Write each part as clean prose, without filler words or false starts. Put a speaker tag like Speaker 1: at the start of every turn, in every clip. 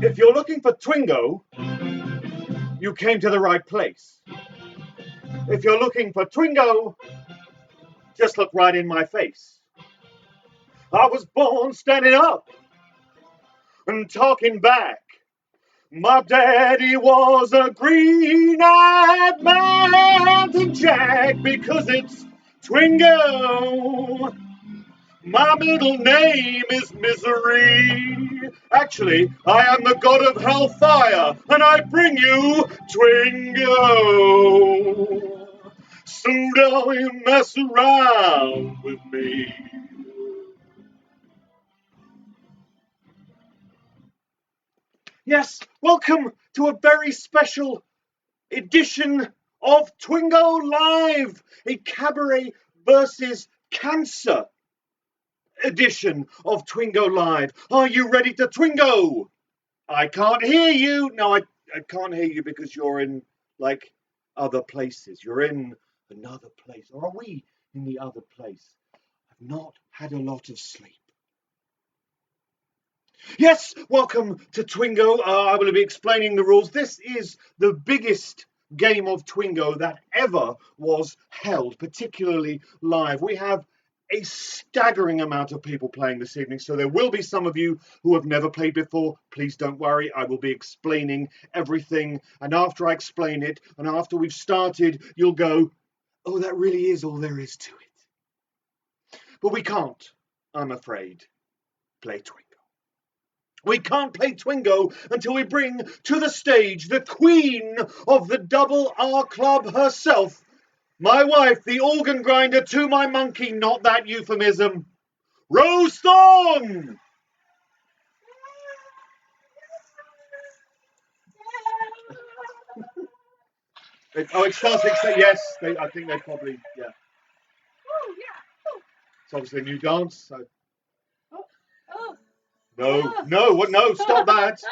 Speaker 1: If you're looking for Twingo, you came to the right place. If you're looking for Twingo, just look right in my face. I was born standing up and talking back. My daddy was a green-eyed mountain jack because it's Twingo. My middle name is Misery. Actually, I am the god of hellfire, and I bring you Twingo. So don't you mess around with me. Yes, welcome to a very special edition of Twingo Live, a cabaret versus cancer edition of Twingo Live. Are you ready to Twingo? I can't hear you. No, I can't hear you because you're in like other places. You're in another place. Or are we in the other place? I've not had a lot of sleep. Yes, welcome to Twingo. I will be explaining the rules. This is the biggest game of Twingo that ever was held, particularly live. We have a staggering amount of people playing this evening, so there will be some of you who have never played before. Please don't worry, I will be explaining everything, and after I explain it, and after we've started, you'll go, oh, that really is all there is to it. But we can't, I'm afraid, play Twingo. We can't play Twingo until we bring to the stage the queen of the Double R Club herself, my wife, the organ grinder to my monkey, not that euphemism, Rose Thorn! It starts, yes, I think they probably, yeah.
Speaker 2: Oh, yeah. Oh.
Speaker 1: It's obviously a new dance, so.
Speaker 2: Oh.
Speaker 1: No, stop that.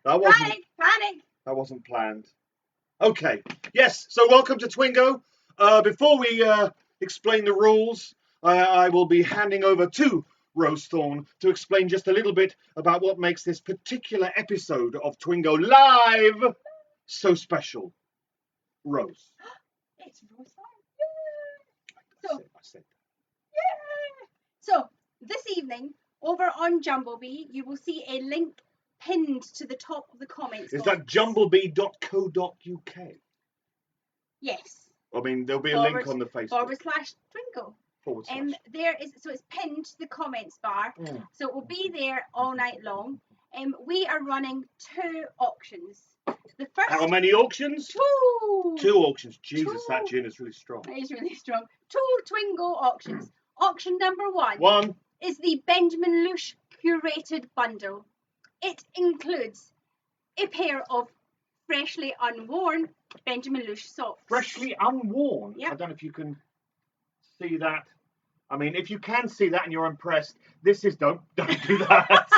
Speaker 1: That wasn't,
Speaker 2: Panic.
Speaker 1: That wasn't planned. Okay, yes, so welcome to Twingo. Before we explain the rules, I will be handing over to Rose Thorn to explain just a little bit about what makes this particular episode of Twingo Live so special. Rose.
Speaker 2: It's Rose Thorn.
Speaker 1: I said that.
Speaker 2: Yeah. So, this evening, over on Jumblebee, you will see a link pinned to the top of the comments.
Speaker 1: Is that jumblebee.co.uk?
Speaker 2: Yes.
Speaker 1: I mean, there'll be a link on the Facebook.
Speaker 2: /Twingo.
Speaker 1: /.
Speaker 2: There is, so it's pinned to the comments bar. So it will be there all night long. We are running 2 auctions. The first.
Speaker 1: How many auctions?
Speaker 2: 2.
Speaker 1: 2 auctions. Jesus, that gin is really strong.
Speaker 2: It is really strong. 2 Twingo auctions. Auction number 1.
Speaker 1: 1.
Speaker 2: Is the Benjamin Lush curated bundle. It includes a pair of freshly unworn Benjamin Lush socks.
Speaker 1: Freshly unworn.
Speaker 2: Yep.
Speaker 1: I don't know if you can see that. I mean, if you can see that and you're impressed, this is don't do that.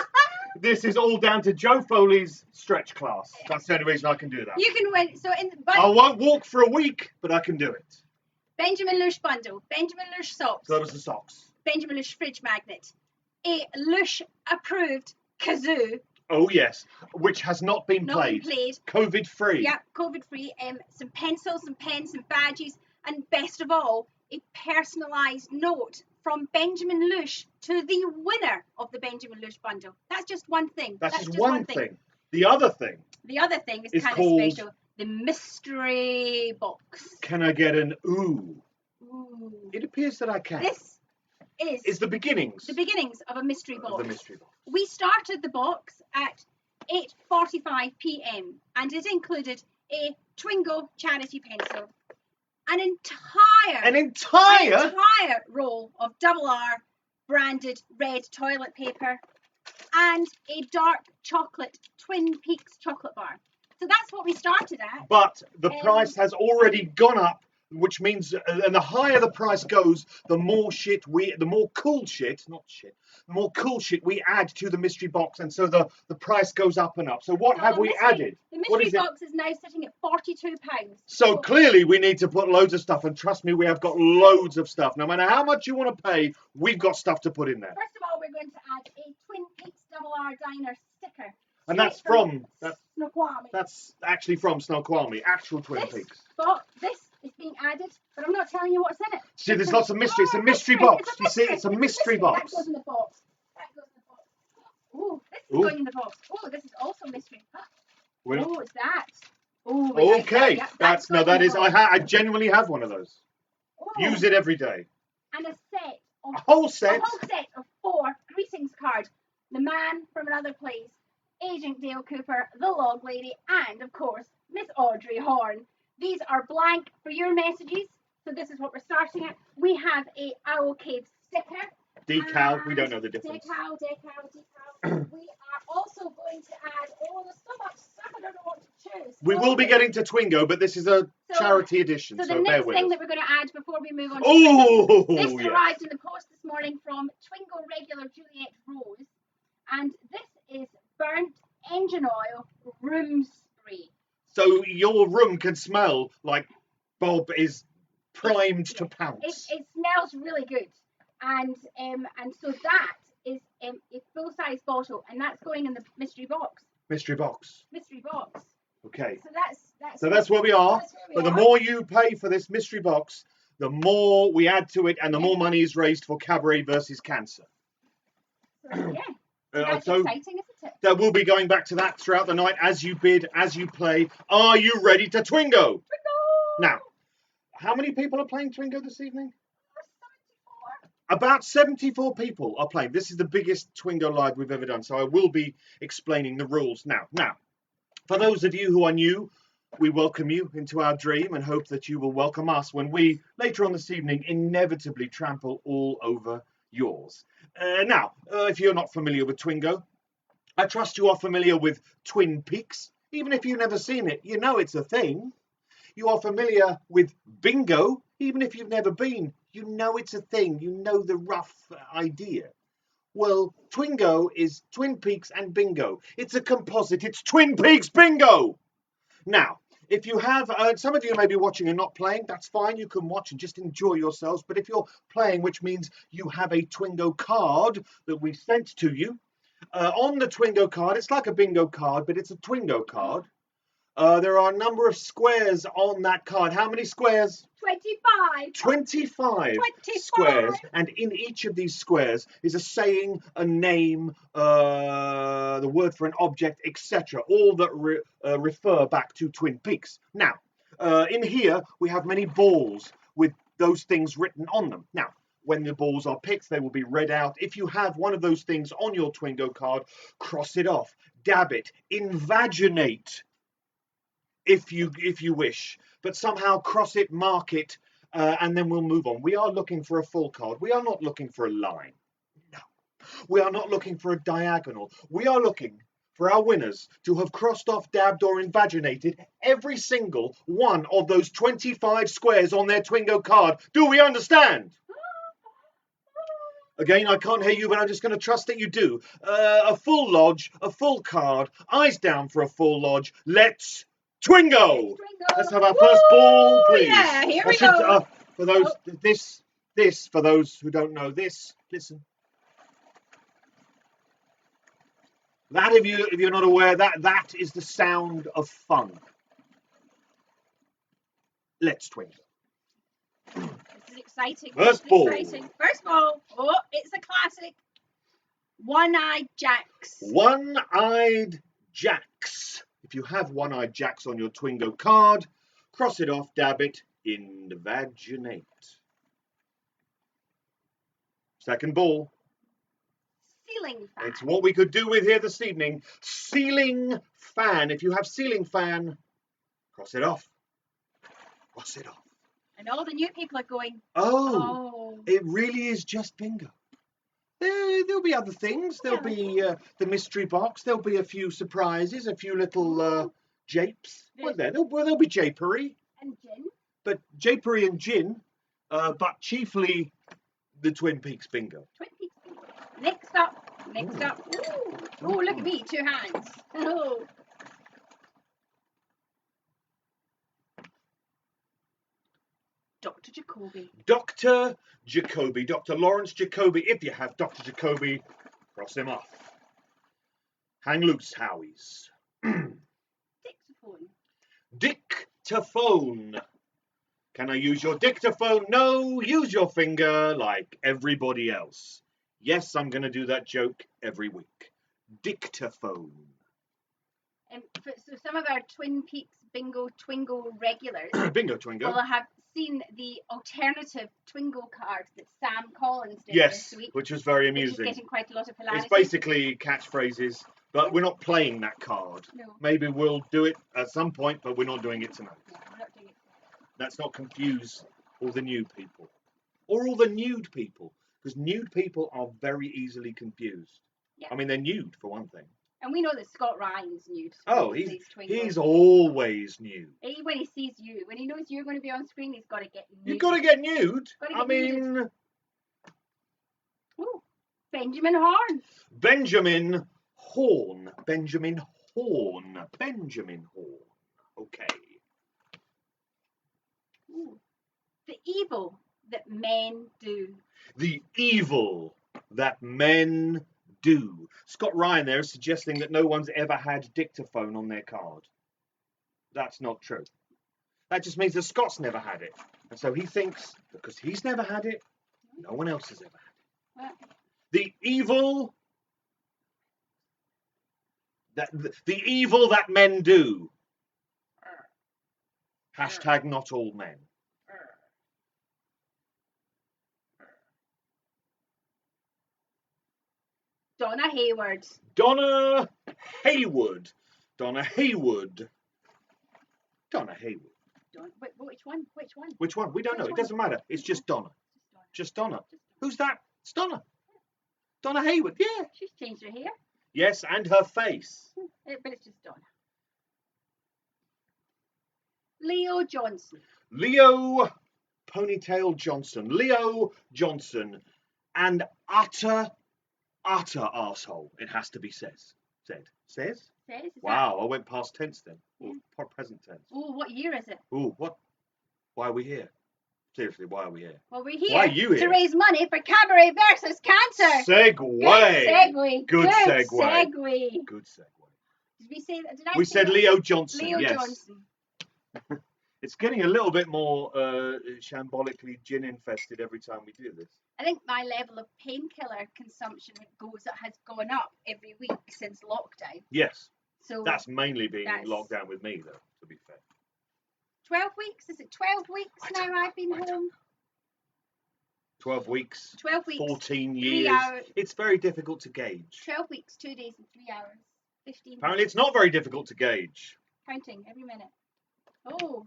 Speaker 1: This is all down to Joe Foley's stretch class. That's the only reason I can do that.
Speaker 2: You can win. So in the
Speaker 1: I won't walk for a week, but I can do it.
Speaker 2: Benjamin Lush bundle, Benjamin Lush socks,
Speaker 1: So that was the socks.
Speaker 2: Benjamin Lush fridge magnet, a Lush approved kazoo.
Speaker 1: Oh yes, which has not been
Speaker 2: Not
Speaker 1: played.
Speaker 2: been played.
Speaker 1: COVID free.
Speaker 2: Yeah, COVID free. Some pencils, some pens, some badges, and best of all, a personalised note from Benjamin Lush to the winner of the Benjamin Lush bundle. That's just one thing.
Speaker 1: That's just one thing. The other thing.
Speaker 2: The other thing is
Speaker 1: It's
Speaker 2: kind
Speaker 1: called-
Speaker 2: of special. The mystery box.
Speaker 1: Can I get an ooh?
Speaker 2: Ooh.
Speaker 1: It appears that I can.
Speaker 2: This is
Speaker 1: the beginnings
Speaker 2: the beginnings of a mystery
Speaker 1: of
Speaker 2: box.
Speaker 1: the mystery box.
Speaker 2: We started the box at 8:45 p.m. and it included a Twingo charity pencil, an entire roll of double R branded red toilet paper, and a dark chocolate Twin Peaks chocolate bar. So that's what we started at.
Speaker 1: But the price has already gone up, which means, and the higher the price goes, the more cool shit we add to the mystery box, and so the price goes up and up. So what have we added?
Speaker 2: The
Speaker 1: What
Speaker 2: mystery
Speaker 1: is it?
Speaker 2: box is now sitting at £42.
Speaker 1: So clearly we need to put loads of stuff, and trust me, we have got loads of stuff. No matter how much you want to pay, we've got stuff to put in there.
Speaker 2: First of all, we're going to add a Twin Peaks double R diner sticker.
Speaker 1: And that's
Speaker 2: Snoqualmie.
Speaker 1: that's actually from Snoqualmie, actual Twin Peaks.
Speaker 2: This is being added, but I'm not telling you what's in it.
Speaker 1: See, there's lots of mystery. It's a mystery box. You see, it's a mystery box.
Speaker 2: That goes in the box. Ooh, this is
Speaker 1: Ooh.
Speaker 2: going in the box. Oh, this is also mystery.
Speaker 1: We're not-
Speaker 2: Oh, it's that. Oh, we like that.
Speaker 1: Okay,
Speaker 2: Yeah,
Speaker 1: that's no,
Speaker 2: going
Speaker 1: that
Speaker 2: in the
Speaker 1: is.
Speaker 2: box.
Speaker 1: I genuinely have one of those.
Speaker 2: Oh,
Speaker 1: Use it every day.
Speaker 2: And a set of
Speaker 1: A whole set.
Speaker 2: A whole set of 4 greetings cards. The man from another place, Agent Dale Cooper, the Log Lady, and of course, Miss Audrey Horn. These are blank for your messages. So this is what we're starting at. We have a Owl Cave sticker.
Speaker 1: Decal. We don't know the difference.
Speaker 2: Decal. We are also going to add, there's so much stuff, I don't know what to choose.
Speaker 1: We will be getting to Twingo, but this is a charity edition,
Speaker 2: So
Speaker 1: so
Speaker 2: the
Speaker 1: bear
Speaker 2: next
Speaker 1: with
Speaker 2: thing
Speaker 1: us.
Speaker 2: that we're going to add before we move on to
Speaker 1: Oh,
Speaker 2: this
Speaker 1: yes.
Speaker 2: arrived in the post this morning from Twingo regular Juliet Rose, and this is burnt engine oil room spray.
Speaker 1: So your room can smell like Bob is primed to pounce.
Speaker 2: It smells really good, and so that is a full-size bottle, and that's going in the mystery box.
Speaker 1: Mystery box.
Speaker 2: Mystery box.
Speaker 1: Okay.
Speaker 2: So
Speaker 1: That's where we are.
Speaker 2: That's where we
Speaker 1: But the
Speaker 2: are.
Speaker 1: more you pay for this mystery box, the more we add to it, and the more money is raised for Cabaret versus Cancer.
Speaker 2: So, yeah. That's
Speaker 1: So
Speaker 2: exciting, isn't it?
Speaker 1: that we'll be going back to that throughout the night as you bid, as you play. Are you ready to Twingo?
Speaker 2: Twingo!
Speaker 1: Now, how many people are playing Twingo this evening?
Speaker 2: 74.
Speaker 1: About 74 people are playing. This is the biggest Twingo live we've ever done, so I will be explaining the rules now. Now, for those of you who are new, we welcome you into our dream and hope that you will welcome us when we, later on this evening, inevitably trample all over yours. Now, if you're not familiar with Twingo, I trust you are familiar with Twin Peaks. Even if you've never seen it, you know it's a thing. You are familiar with bingo. Even if you've never been, you know it's a thing. You know the rough idea. Well, Twingo is Twin Peaks and bingo. It's a composite. It's Twin Peaks bingo. Now, if you have, some of you may be watching and not playing, that's fine. You can watch and just enjoy yourselves. But if you're playing, which means you have a Twingo card that we sent to you, on the Twingo card, it's like a bingo card, but it's a Twingo card. There are a number of squares on that card. How many squares?
Speaker 2: 25.
Speaker 1: 25 squares, and in each of these squares is a saying, a name, the word for an object, etc. All that refer back to Twin Peaks. Now, in here we have many balls with those things written on them. Now, when the balls are picked, they will be read out. If you have one of those things on your Twingo card, cross it off, dab it, invaginate if you wish, but somehow cross it, mark it, and then we'll move on. We are looking for a full card. We are not looking for a line. No. We are not looking for a diagonal. We are looking for our winners to have crossed off, dabbed, or invaginated every single one of those 25 squares on their Twingo card. Do we understand? Again, I can't hear you, but I'm just going to trust that you do. A full lodge, a full card, eyes down for a full lodge. Let's Twingo! Let's have our first ball, please.
Speaker 2: Yeah, here we go.
Speaker 1: For those, for those who don't know this, listen. That, if you're not aware, that is the sound of fun. Let's Twingo.
Speaker 2: This is exciting.
Speaker 1: First ball.
Speaker 2: Exciting. First ball. Oh, it's a classic. One-eyed jacks.
Speaker 1: One-eyed jacks. If you have one-eyed jacks on your Twingo card, cross it off, dab it, invaginate. Second ball.
Speaker 2: Ceiling fan.
Speaker 1: It's what we could do with here this evening. Ceiling fan. If you have ceiling fan, cross it off. Cross it off.
Speaker 2: And all the new people are going,
Speaker 1: oh. It really is just bingo. There'll be other things. There'll be the mystery box. There'll be a few surprises, a few little japes. There'll be japery.
Speaker 2: And gin.
Speaker 1: But japery and gin, but chiefly the Twin Peaks bingo.
Speaker 2: Twin Peaks bingo. Next up. Ooh. Oh, look at me, 2 hands. Oh. Dr. Jacoby.
Speaker 1: Dr. Jacoby. Dr. Lawrence Jacoby. If you have Dr. Jacoby, cross him off. Hang loose, Howies.
Speaker 2: Dictaphone.
Speaker 1: Dictaphone. Can I use your dictaphone? No, use your finger like everybody else. Yes, I'm going to do that joke every week. Dictaphone.
Speaker 2: So some of our Twin Peaks bingo Twingo regulars
Speaker 1: bingo Twingo
Speaker 2: will have seen the alternative Twingo card that Sam Collins did this week.
Speaker 1: Which was very amusing.
Speaker 2: Which is getting quite a lot of hilarity.
Speaker 1: It's basically catchphrases, but we're not playing that card.
Speaker 2: No.
Speaker 1: Maybe we'll do it at some point, but we're not doing it tonight.
Speaker 2: No, we're not doing it.
Speaker 1: Let's not confuse all the new people. Or all the nude people. Because nude people are very easily confused.
Speaker 2: Yeah.
Speaker 1: I mean, they're nude, for one thing.
Speaker 2: And we know that Scott Ryan's nude.
Speaker 1: Oh, he's always nude.
Speaker 2: When he sees you, when he knows you're going to be on screen, he's got to get nude.
Speaker 1: You've got to get nude.
Speaker 2: Ooh, Benjamin Horn.
Speaker 1: Benjamin Horn. Benjamin Horn. Benjamin Horn. Okay.
Speaker 2: Ooh. The evil that men do.
Speaker 1: The evil that men do. Scott Ryan there is suggesting that no one's ever had dictaphone on their card. That's not true. That just means that Scott's never had it. And so he thinks, because he's never had it, no one else has ever had it. The evil that men do. Hashtag not all men.
Speaker 2: Donna Hayward.
Speaker 1: Donna Hayward. Donna Hayward. Donna Hayward.
Speaker 2: Which one?
Speaker 1: Which one? We don't know. It doesn't matter. It's just Donna. Just Donna. Who's that? It's Donna. Donna Hayward. Yeah.
Speaker 2: She's changed her hair.
Speaker 1: Yes, and her face.
Speaker 2: But it's just Donna. Leo Johnson.
Speaker 1: Leo Ponytail Johnson. Leo Johnson. And utter arsehole, it has to be said. Says? Wow, I went past tense then. Or present tense.
Speaker 2: Oh, what year is it?
Speaker 1: Oh, what? Why are we here? Seriously, why are we here?
Speaker 2: Well, we're here
Speaker 1: why are you here?
Speaker 2: to raise money for Cabaret versus Cancer.
Speaker 1: Segue. Good segue. Good segue.
Speaker 2: Did we say that?
Speaker 1: We said Leo Johnson.
Speaker 2: Leo
Speaker 1: yes.
Speaker 2: Johnson.
Speaker 1: It's getting a little bit more shambolically gin infested every time we do this.
Speaker 2: I think my level of painkiller consumption has gone up every week since lockdown.
Speaker 1: Yes.
Speaker 2: So
Speaker 1: that's mainly being locked down with me, though, to be fair.
Speaker 2: 12 weeks? Is it 12 weeks now I've been home?
Speaker 1: 12 weeks.
Speaker 2: 12 weeks.
Speaker 1: 14 years. 3 hours. It's very difficult to gauge.
Speaker 2: 12 weeks, 2 days and 3 hours. 15
Speaker 1: Apparently it's not very difficult to gauge.
Speaker 2: Counting every minute. Oh.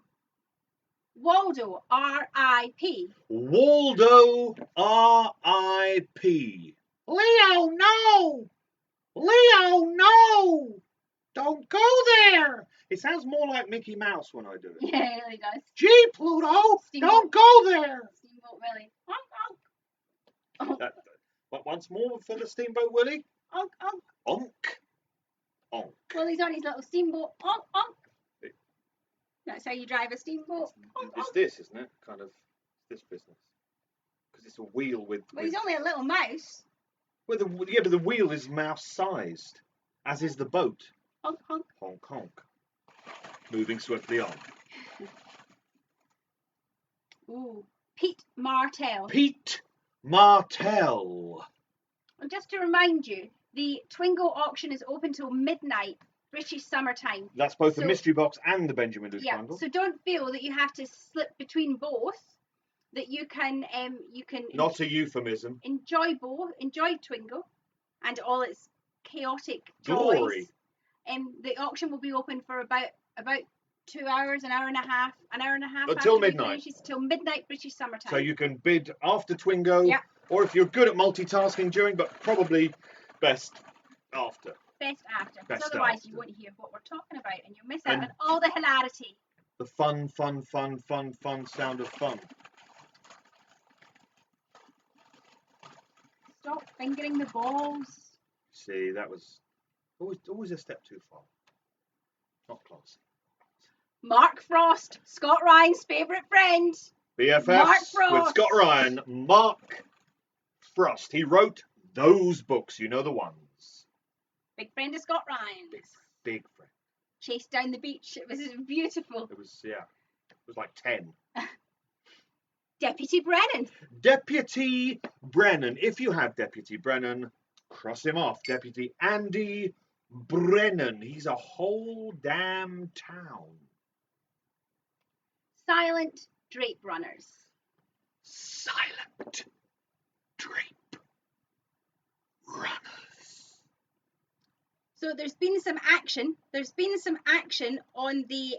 Speaker 2: Waldo, R.I.P.
Speaker 1: Waldo, R.I.P. Leo, no! Leo, no! Don't go there! It sounds more like Mickey Mouse when I do it.
Speaker 2: Yeah, it really does.
Speaker 1: Gee, Pluto,
Speaker 2: Steamboat.
Speaker 1: don't go there!
Speaker 2: Steamboat Willie. Onk, onk.
Speaker 1: But once more for the Steamboat Willie.
Speaker 2: Onk, onk.
Speaker 1: Onk. Onk.
Speaker 2: Well, he's on his little steamboat. Onk, onk. That's how you drive a steamboat. Onk,
Speaker 1: It's
Speaker 2: onk.
Speaker 1: this, isn't it? Kind of this business. Because it's a wheel with...
Speaker 2: Well, he's only a little mouse.
Speaker 1: Well, but the wheel is mouse-sized, as is the boat.
Speaker 2: Honk, honk.
Speaker 1: Honk, honk. Moving swiftly on.
Speaker 2: Ooh. Pete Martell.
Speaker 1: Pete Martell.
Speaker 2: Well, just to remind you, the Twingo auction is open till midnight, British summertime.
Speaker 1: That's both the
Speaker 2: So-
Speaker 1: mystery box and the Benjamin
Speaker 2: Yeah,
Speaker 1: Bundle.
Speaker 2: so don't feel that you have to slip between both. That you can
Speaker 1: Not a euphemism.
Speaker 2: enjoy both, enjoy Twingo, and all its chaotic
Speaker 1: Glory.
Speaker 2: joys. The auction will be open for about 2 hours, an hour and a half
Speaker 1: Until
Speaker 2: after we
Speaker 1: midnight.
Speaker 2: finish, till midnight British summertime.
Speaker 1: So you can bid after Twingo,
Speaker 2: Yeah.
Speaker 1: or if you're good at multitasking during, but probably best after.
Speaker 2: Best after, because
Speaker 1: Best
Speaker 2: otherwise
Speaker 1: after.
Speaker 2: you won't hear what we're talking about, and you'll miss out
Speaker 1: And-
Speaker 2: on all the hilarity.
Speaker 1: The fun sound of fun.
Speaker 2: Stop fingering the balls.
Speaker 1: See, that was always a step too far. Not classy.
Speaker 2: Mark Frost, Scott Ryan's favourite friend. Mark
Speaker 1: BFFs with
Speaker 2: Frost.
Speaker 1: Scott Ryan, Mark Frost. He wrote those books, you know the ones.
Speaker 2: Big friend of Scott Ryan's.
Speaker 1: Big friend.
Speaker 2: Chased down the beach. It was beautiful.
Speaker 1: It was like 10.
Speaker 2: Deputy Brennan.
Speaker 1: Deputy Brennan. If you have Deputy Brennan, cross him off. Deputy Andy Brennan. He's a whole damn town.
Speaker 2: Silent Drape Runners.
Speaker 1: Silent Drape Runners.
Speaker 2: So there's been some action. There's been some action on the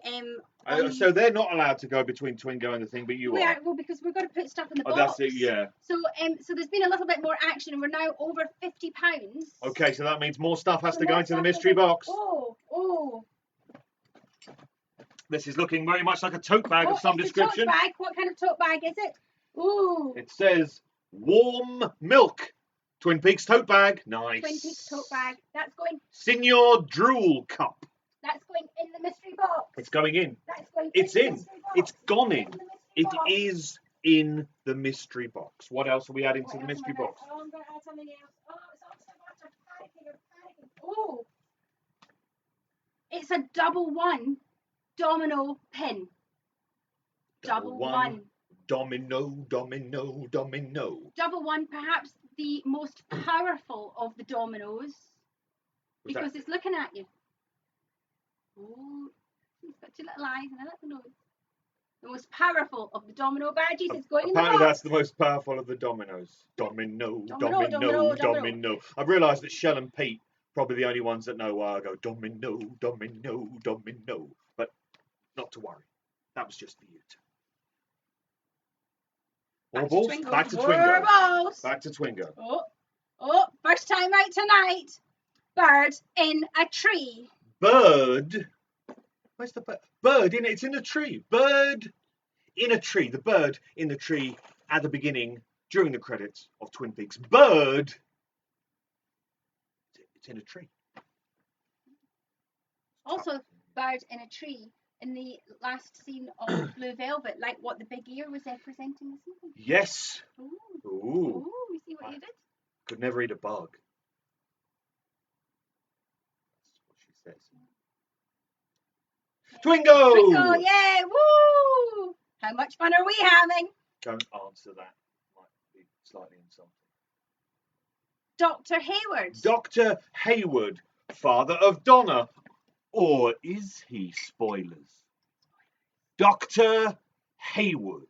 Speaker 1: So they're not allowed to go between Twingo and the thing, but you
Speaker 2: we
Speaker 1: are.
Speaker 2: well, because we've got to put stuff in the
Speaker 1: Oh,
Speaker 2: box.
Speaker 1: that's it, yeah.
Speaker 2: So so there's been a little bit more action, and we're now over £50.
Speaker 1: Okay, so that means more stuff has
Speaker 2: So
Speaker 1: to go
Speaker 2: more
Speaker 1: into the
Speaker 2: stuff
Speaker 1: mystery
Speaker 2: is-
Speaker 1: box.
Speaker 2: Oh.
Speaker 1: This is looking very much like a tote bag of some
Speaker 2: it's
Speaker 1: description.
Speaker 2: A tote bag. What kind of tote bag is it? Ooh.
Speaker 1: It says warm milk. Twin Peaks tote bag. Nice.
Speaker 2: Twin Peaks tote bag. That's going
Speaker 1: Senior drool cup.
Speaker 2: in the mystery box.
Speaker 1: It's going in.
Speaker 2: That's going
Speaker 1: It's
Speaker 2: in.
Speaker 1: in.
Speaker 2: The mystery box.
Speaker 1: It's gone in.
Speaker 2: the mystery
Speaker 1: It
Speaker 2: box.
Speaker 1: is in the mystery box. What else are we adding to
Speaker 2: What
Speaker 1: the
Speaker 2: else
Speaker 1: mystery
Speaker 2: am I
Speaker 1: box?
Speaker 2: gonna- Oh, I'm going to add something else. Oh, it's also panicking. Oh. It's a double one domino pin. Double one.
Speaker 1: Domino, domino, domino.
Speaker 2: Double one, perhaps the most powerful of the dominoes.
Speaker 1: Was
Speaker 2: Because
Speaker 1: that-
Speaker 2: it's looking at you. Oh, it's got two little eyes and a little nose. The most powerful of the domino badges is going in the
Speaker 1: Apparently
Speaker 2: box.
Speaker 1: that's the most powerful of the dominoes. Domino,
Speaker 2: Domino,
Speaker 1: domino,
Speaker 2: domino.
Speaker 1: domino. I've realised that Shell and Pete probably the only ones that know why I go domino, domino, domino. But not to worry. That was just for you two. More balls? Back to
Speaker 2: More
Speaker 1: Twingo.
Speaker 2: balls.
Speaker 1: Back to Twingo.
Speaker 2: Oh, first time out tonight. Bird in a tree.
Speaker 1: Bird. Where's the bird? Bird in it's in a tree. Bird in a tree. The bird in the tree at the beginning during the credits of Twin Peaks. Bird. It's in a tree.
Speaker 2: Also, bird in a tree in the last scene of Blue Velvet, like what the big ear was representing this evening.
Speaker 1: Yes.
Speaker 2: Ooh,
Speaker 1: Ooh.
Speaker 2: we see what you did.
Speaker 1: Could never eat a bug. That's what she says. Twingo!
Speaker 2: Twingo, yay, woo! How much fun are we having?
Speaker 1: Don't answer that. Might be slightly insulting.
Speaker 2: Dr. Hayward.
Speaker 1: Dr. Hayward, father of Donna. Or is he? Spoilers. Dr. Hayward.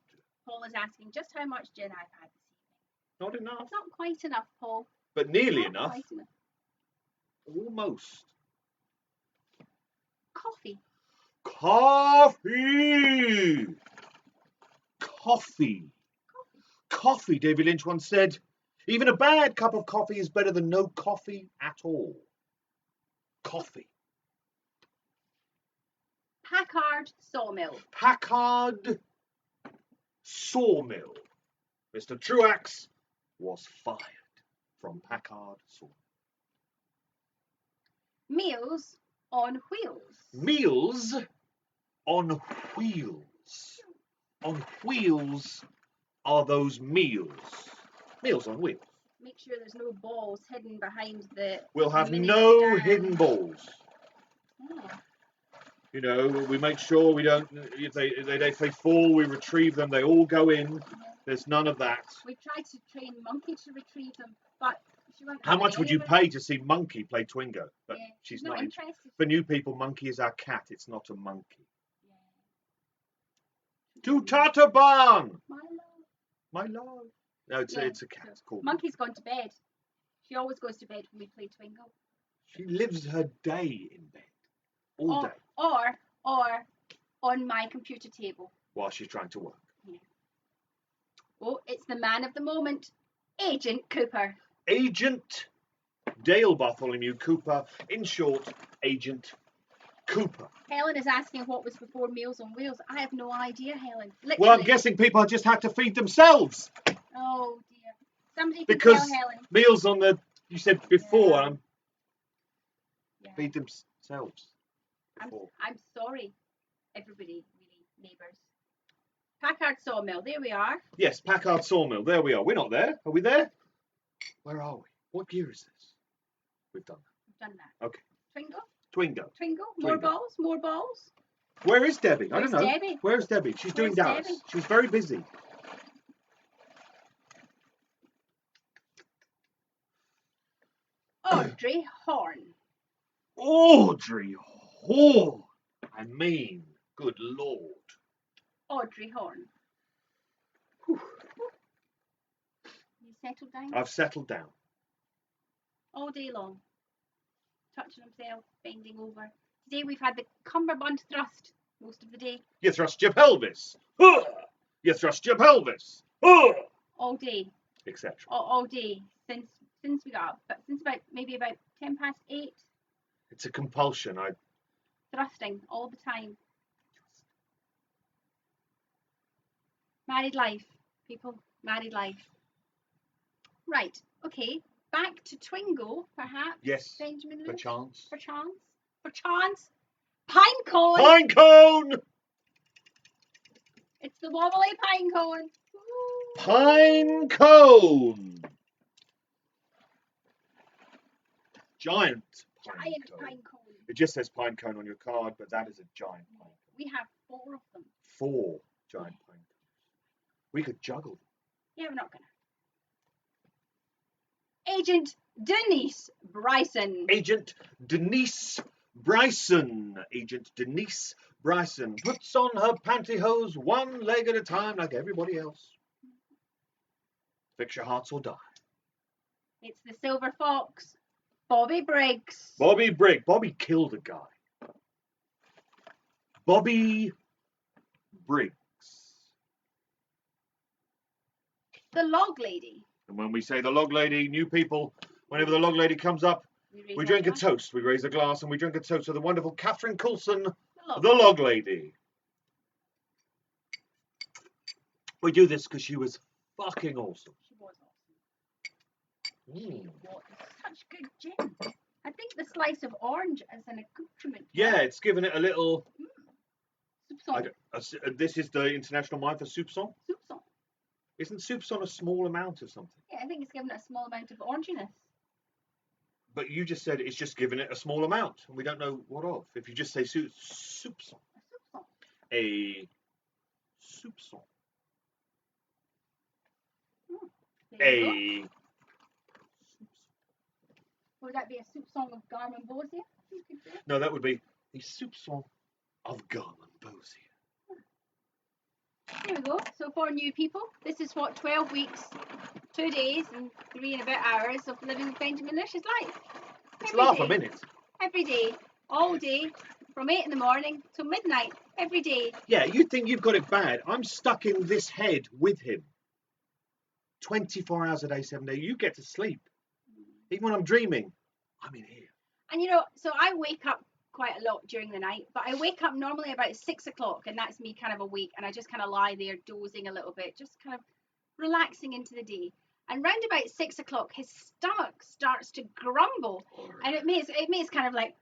Speaker 2: Paul is asking just how much gin I've had this evening.
Speaker 1: Not enough,
Speaker 2: It's not quite enough, Paul.
Speaker 1: but nearly
Speaker 2: Not
Speaker 1: enough.
Speaker 2: quite enough.
Speaker 1: Almost.
Speaker 2: Coffee.
Speaker 1: Coffee! coffee. Coffee, David Lynch once said, even a bad cup of coffee is better than no coffee at all. Coffee.
Speaker 2: Packard sawmill.
Speaker 1: Packard sawmill. Mr. Truax was fired from Packard sawmill.
Speaker 2: Meals on wheels.
Speaker 1: Meals on wheels. On wheels are those meals. Meals on wheels.
Speaker 2: Make sure there's no balls hidden behind the.
Speaker 1: We'll have
Speaker 2: mini
Speaker 1: no
Speaker 2: stand.
Speaker 1: hidden balls.
Speaker 2: Oh.
Speaker 1: You know, we make sure we don't, if they fall, we retrieve them. They all go in. There's none of that.
Speaker 2: We tried to train Monkey to retrieve them, but she won't.
Speaker 1: How much would you pay to see Monkey play Twingo? But
Speaker 2: Yeah,
Speaker 1: she's
Speaker 2: not
Speaker 1: not
Speaker 2: interested.
Speaker 1: For new people, Monkey is our cat. It's not a monkey.
Speaker 2: Yeah.
Speaker 1: To Tataban!
Speaker 2: My love.
Speaker 1: My love. No, it's a cat. It's called
Speaker 2: Monkey's gone to bed. She always goes to bed when we play Twingo.
Speaker 1: She lives her day in bed. All day.
Speaker 2: Or on my computer table.
Speaker 1: While she's trying to work.
Speaker 2: Yeah. Oh, it's the man of the moment, Agent Cooper.
Speaker 1: Agent Dale Bartholomew Cooper. In short, Agent Cooper.
Speaker 2: Helen is asking what was before Meals on Wheels. I have no idea, Helen. Literally.
Speaker 1: Well, I'm guessing people just had to feed themselves.
Speaker 2: Oh dear. Somebody can
Speaker 1: Because
Speaker 2: tell Helen.
Speaker 1: Meals on the, you said before,
Speaker 2: Yeah.
Speaker 1: feed themselves. Before.
Speaker 2: I'm sorry, everybody, really, neighbours. Packard Sawmill, there we are.
Speaker 1: Yes, Packard Sawmill. There we are. We're not there. Are we there? Where are we? What gear is this? We've done
Speaker 2: We've done that.
Speaker 1: that. Okay.
Speaker 2: Twingo?
Speaker 1: Twingo.
Speaker 2: More
Speaker 1: Twingo.
Speaker 2: balls? More balls?
Speaker 1: Where is Debbie? I
Speaker 2: Where's
Speaker 1: don't know.
Speaker 2: Debbie?
Speaker 1: Where's Debbie? She's doing
Speaker 2: Where's
Speaker 1: Dallas.
Speaker 2: Debbie?
Speaker 1: She's very busy.
Speaker 2: Audrey Horn.
Speaker 1: Audrey Horn. I mean, good Lord.
Speaker 2: Audrey Horn.
Speaker 1: Whew.
Speaker 2: You settled down?
Speaker 1: I've settled down.
Speaker 2: All day long. Touching himself, bending over. Today we've had the cummerbund thrust most of the day.
Speaker 1: You thrust your pelvis. Huh. You thrust your pelvis. Huh.
Speaker 2: All day.
Speaker 1: Etc.
Speaker 2: All day. Since we got up. But since maybe about 8:10.
Speaker 1: It's a compulsion.
Speaker 2: Thrusting all the time. Married life, people. Married life. Right. Okay. Back to Twingo, perhaps.
Speaker 1: Yes.
Speaker 2: Benjamin Lewis.
Speaker 1: Perchance.
Speaker 2: Perchance. Pine cone.
Speaker 1: Pine cone.
Speaker 2: It's the wobbly pine cone. Ooh.
Speaker 1: Pine cone. Giant pine cone.
Speaker 2: Pine cone.
Speaker 1: It just says pine cone on your card, but that is a giant pine cone.
Speaker 2: We have 4 of them.
Speaker 1: 4 giant pine cones. We could juggle them.
Speaker 2: Yeah, we're not gonna. Agent Denise Bryson.
Speaker 1: Agent Denise Bryson. Agent Denise Bryson puts on her pantyhose one leg at a time like everybody else. Fix your hearts or die.
Speaker 2: It's the Silver Fox. Bobby Briggs.
Speaker 1: Bobby Briggs. Bobby killed a guy. Bobby Briggs.
Speaker 2: The Log Lady.
Speaker 1: And when we say the log lady, new people, whenever the log lady comes up, we drink a toast. We raise a glass and we drink a toast to the wonderful Catherine Coulson, the log lady. We do this because she was fucking awesome.
Speaker 2: She was awesome. She was such good gin. I think the slice of orange as an accoutrement.
Speaker 1: Yeah, it's given it a little.
Speaker 2: Soupçon.
Speaker 1: This is the international mind for soupçon.
Speaker 2: Soupçon.
Speaker 1: Isn't soupçon a small amount of something?
Speaker 2: Yeah, I think it's given it a small amount of oranginess.
Speaker 1: But you just said it's just given it a small amount, and we don't know what of. If you just say soupçon. A soupçon. A.
Speaker 2: Would that be a soupçon of Garmonbozia?
Speaker 1: No, that would be a soupçon of Garmonbozia.
Speaker 2: There we go. So for new people, this is what 12 weeks, 2 days and 3 and a bit hours of living with Benjamin Lish is like.
Speaker 1: It's laugh a minute.
Speaker 2: Every day, all day, from 8 in the morning till midnight. every day.
Speaker 1: Yeah, you think you've got it bad. I'm stuck in this head with him. 24 hours a day, 7 days. You get to sleep. Even when I'm dreaming, I'm in here.
Speaker 2: And you know, so I wake up quite a lot during the night, but I wake up normally about 6 o'clock, and that's me kind of awake, and I just kind of lie there dozing a little bit, just kind of relaxing into the day. And round about 6 o'clock, his stomach starts to grumble, and it makes kind of like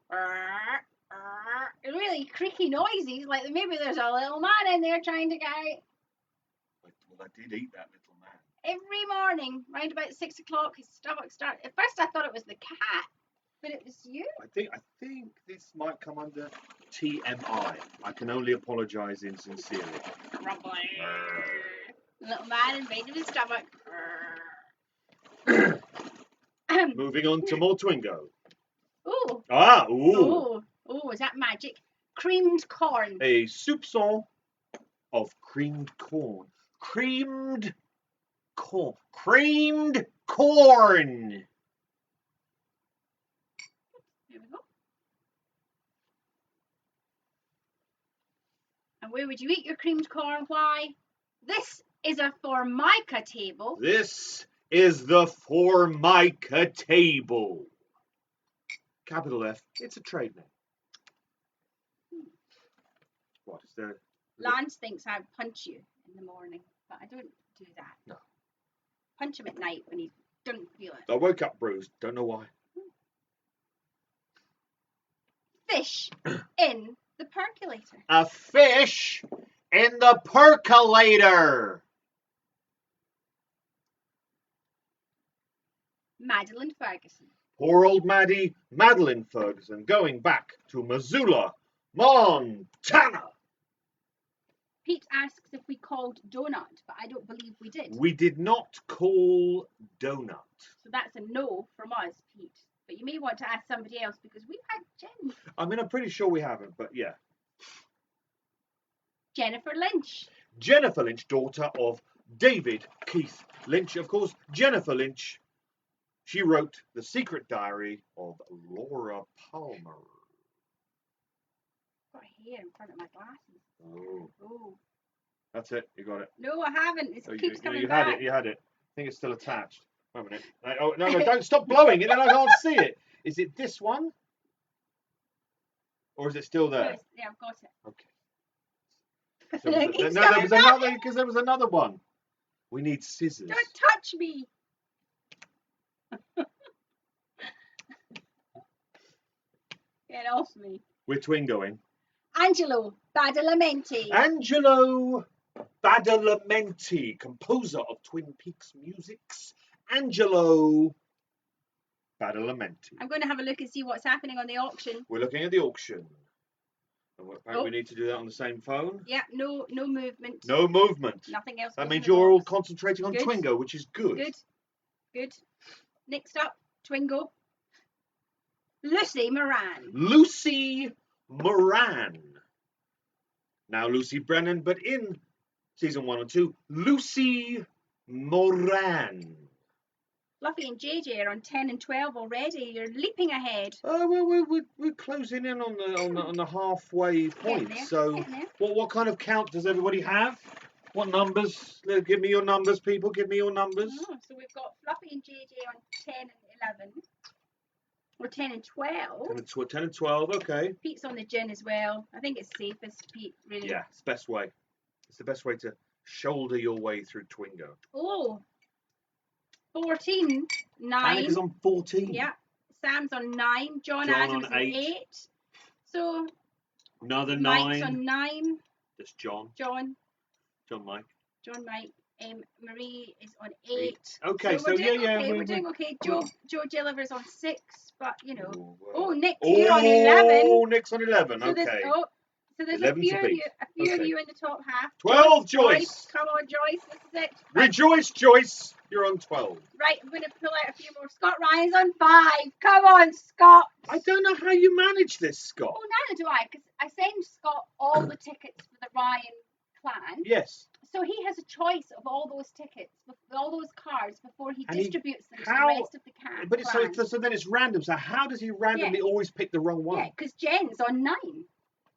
Speaker 2: really creaky noises, like maybe there's a little man in there trying to get out.
Speaker 1: Well, I did eat that little man.
Speaker 2: Every morning, round about 6 o'clock, his stomach starts. At first, I thought it was the cat, but it was you.
Speaker 1: I think this might come under TMI. I can only apologise sincerely.
Speaker 2: Grumbling. Little man invaded his stomach.
Speaker 1: Moving on to more Twingo.
Speaker 2: Ooh.
Speaker 1: Ooh.
Speaker 2: Oh, is that magic? Creamed corn.
Speaker 1: A soupçon of creamed corn. Creamed corn. Creamed corn.
Speaker 2: Here we go. And where would you eat your creamed corn? Why? This is a Formica table.
Speaker 1: This is the Formica table. Capital F. It's a trade name. What is there?
Speaker 2: Lance thinks I punch you in the morning, but I don't do that.
Speaker 1: No.
Speaker 2: Punch him at night when he doesn't feel it.
Speaker 1: I woke up bruised. Don't know why.
Speaker 2: Fish in the percolator.
Speaker 1: A fish in the percolator.
Speaker 2: Madeline Ferguson.
Speaker 1: Poor old Madeline Ferguson, going back to Missoula, Montana.
Speaker 2: Pete asks if we called donut, but I don't believe we did.
Speaker 1: We did not call donut.
Speaker 2: So that's a no from us, Pete. But you may want to ask somebody else because we've had Jen.
Speaker 1: I mean, I'm pretty sure we haven't, but yeah.
Speaker 2: Jennifer Lynch.
Speaker 1: Jennifer Lynch, daughter of David Keith Lynch. Of course, Jennifer Lynch, she wrote The Secret Diary of Laura Palmer.
Speaker 2: Got hair in front of my glasses.
Speaker 1: Oh. That's it. You got it.
Speaker 2: No, I haven't. It keeps coming
Speaker 1: you
Speaker 2: back.
Speaker 1: had it. You had it. I think it's still attached. Wait a minute. Oh, no, don't stop blowing it. Then I can't see it. Is it this one? Or is it still there?
Speaker 2: Yeah, I've got it.
Speaker 1: Okay. So there was another, because there was another one. We need scissors.
Speaker 2: Don't touch me. Get off me.
Speaker 1: We're twingoing.
Speaker 2: Angelo Badalamenti.
Speaker 1: Angelo Badalamenti, composer of Twin Peaks musics. Angelo Badalamenti.
Speaker 2: I'm going to have a look and see what's happening on the auction.
Speaker 1: We're looking at the auction. And we need to do that on the same phone.
Speaker 2: Yeah, no movement.
Speaker 1: No movement.
Speaker 2: Nothing else.
Speaker 1: That means you're all concentrating on
Speaker 2: Good.
Speaker 1: Twingo, which is good.
Speaker 2: Good. Next up, Twingo. Lucy Moran.
Speaker 1: Lucy Moran. Now Lucy Brennan, but in season 1 and 2, Lucy Moran.
Speaker 2: Fluffy and JJ are on 10 and 12 already. You're leaping ahead.
Speaker 1: Well, we're closing in on the halfway point. So, what kind of count does everybody have? What numbers? Give me your numbers, people. Give me your numbers.
Speaker 2: Oh, so we've got Fluffy and JJ on 10 and 11. Or 10 and 12.
Speaker 1: 10 and 12, okay.
Speaker 2: Pete's on the gin as well. I think it's safest, Pete, really.
Speaker 1: Yeah, it's the best way. It's the best way to shoulder your way through Twingo.
Speaker 2: Oh, 14, 9.
Speaker 1: Panic is on 14.
Speaker 2: Yeah. Sam's on 9. John Adams
Speaker 1: on
Speaker 2: on 8. So,
Speaker 1: another 9.
Speaker 2: Mike's on 9.
Speaker 1: That's John.
Speaker 2: John
Speaker 1: Mike.
Speaker 2: Mike. Marie is on 8.
Speaker 1: Okay, so
Speaker 2: we're doing
Speaker 1: yeah.
Speaker 2: Okay, we're doing okay. Joe Gilliver's on 6, but you know.
Speaker 1: Oh,
Speaker 2: Nick, you're on 11.
Speaker 1: Oh, Nick's on 11.
Speaker 2: So
Speaker 1: Okay.
Speaker 2: there's a few of you in the top half.
Speaker 1: 12, Joyce.
Speaker 2: Come on, Joyce. This is it.
Speaker 1: Rejoice, Joyce. You're on 12.
Speaker 2: Right, I'm going to pull out a few more. Scott Ryan's on 5. Come on, Scott.
Speaker 1: I don't know how you manage this, Scott.
Speaker 2: Oh, neither do I, because I send Scott all the tickets for the Ryan clan.
Speaker 1: Yes.
Speaker 2: So he has a choice of all those tickets, all those cards, before he distributes them to the rest of the clan.
Speaker 1: But so then it's random. So how does he randomly always pick the wrong one?
Speaker 2: Yeah, because Jen's on 9.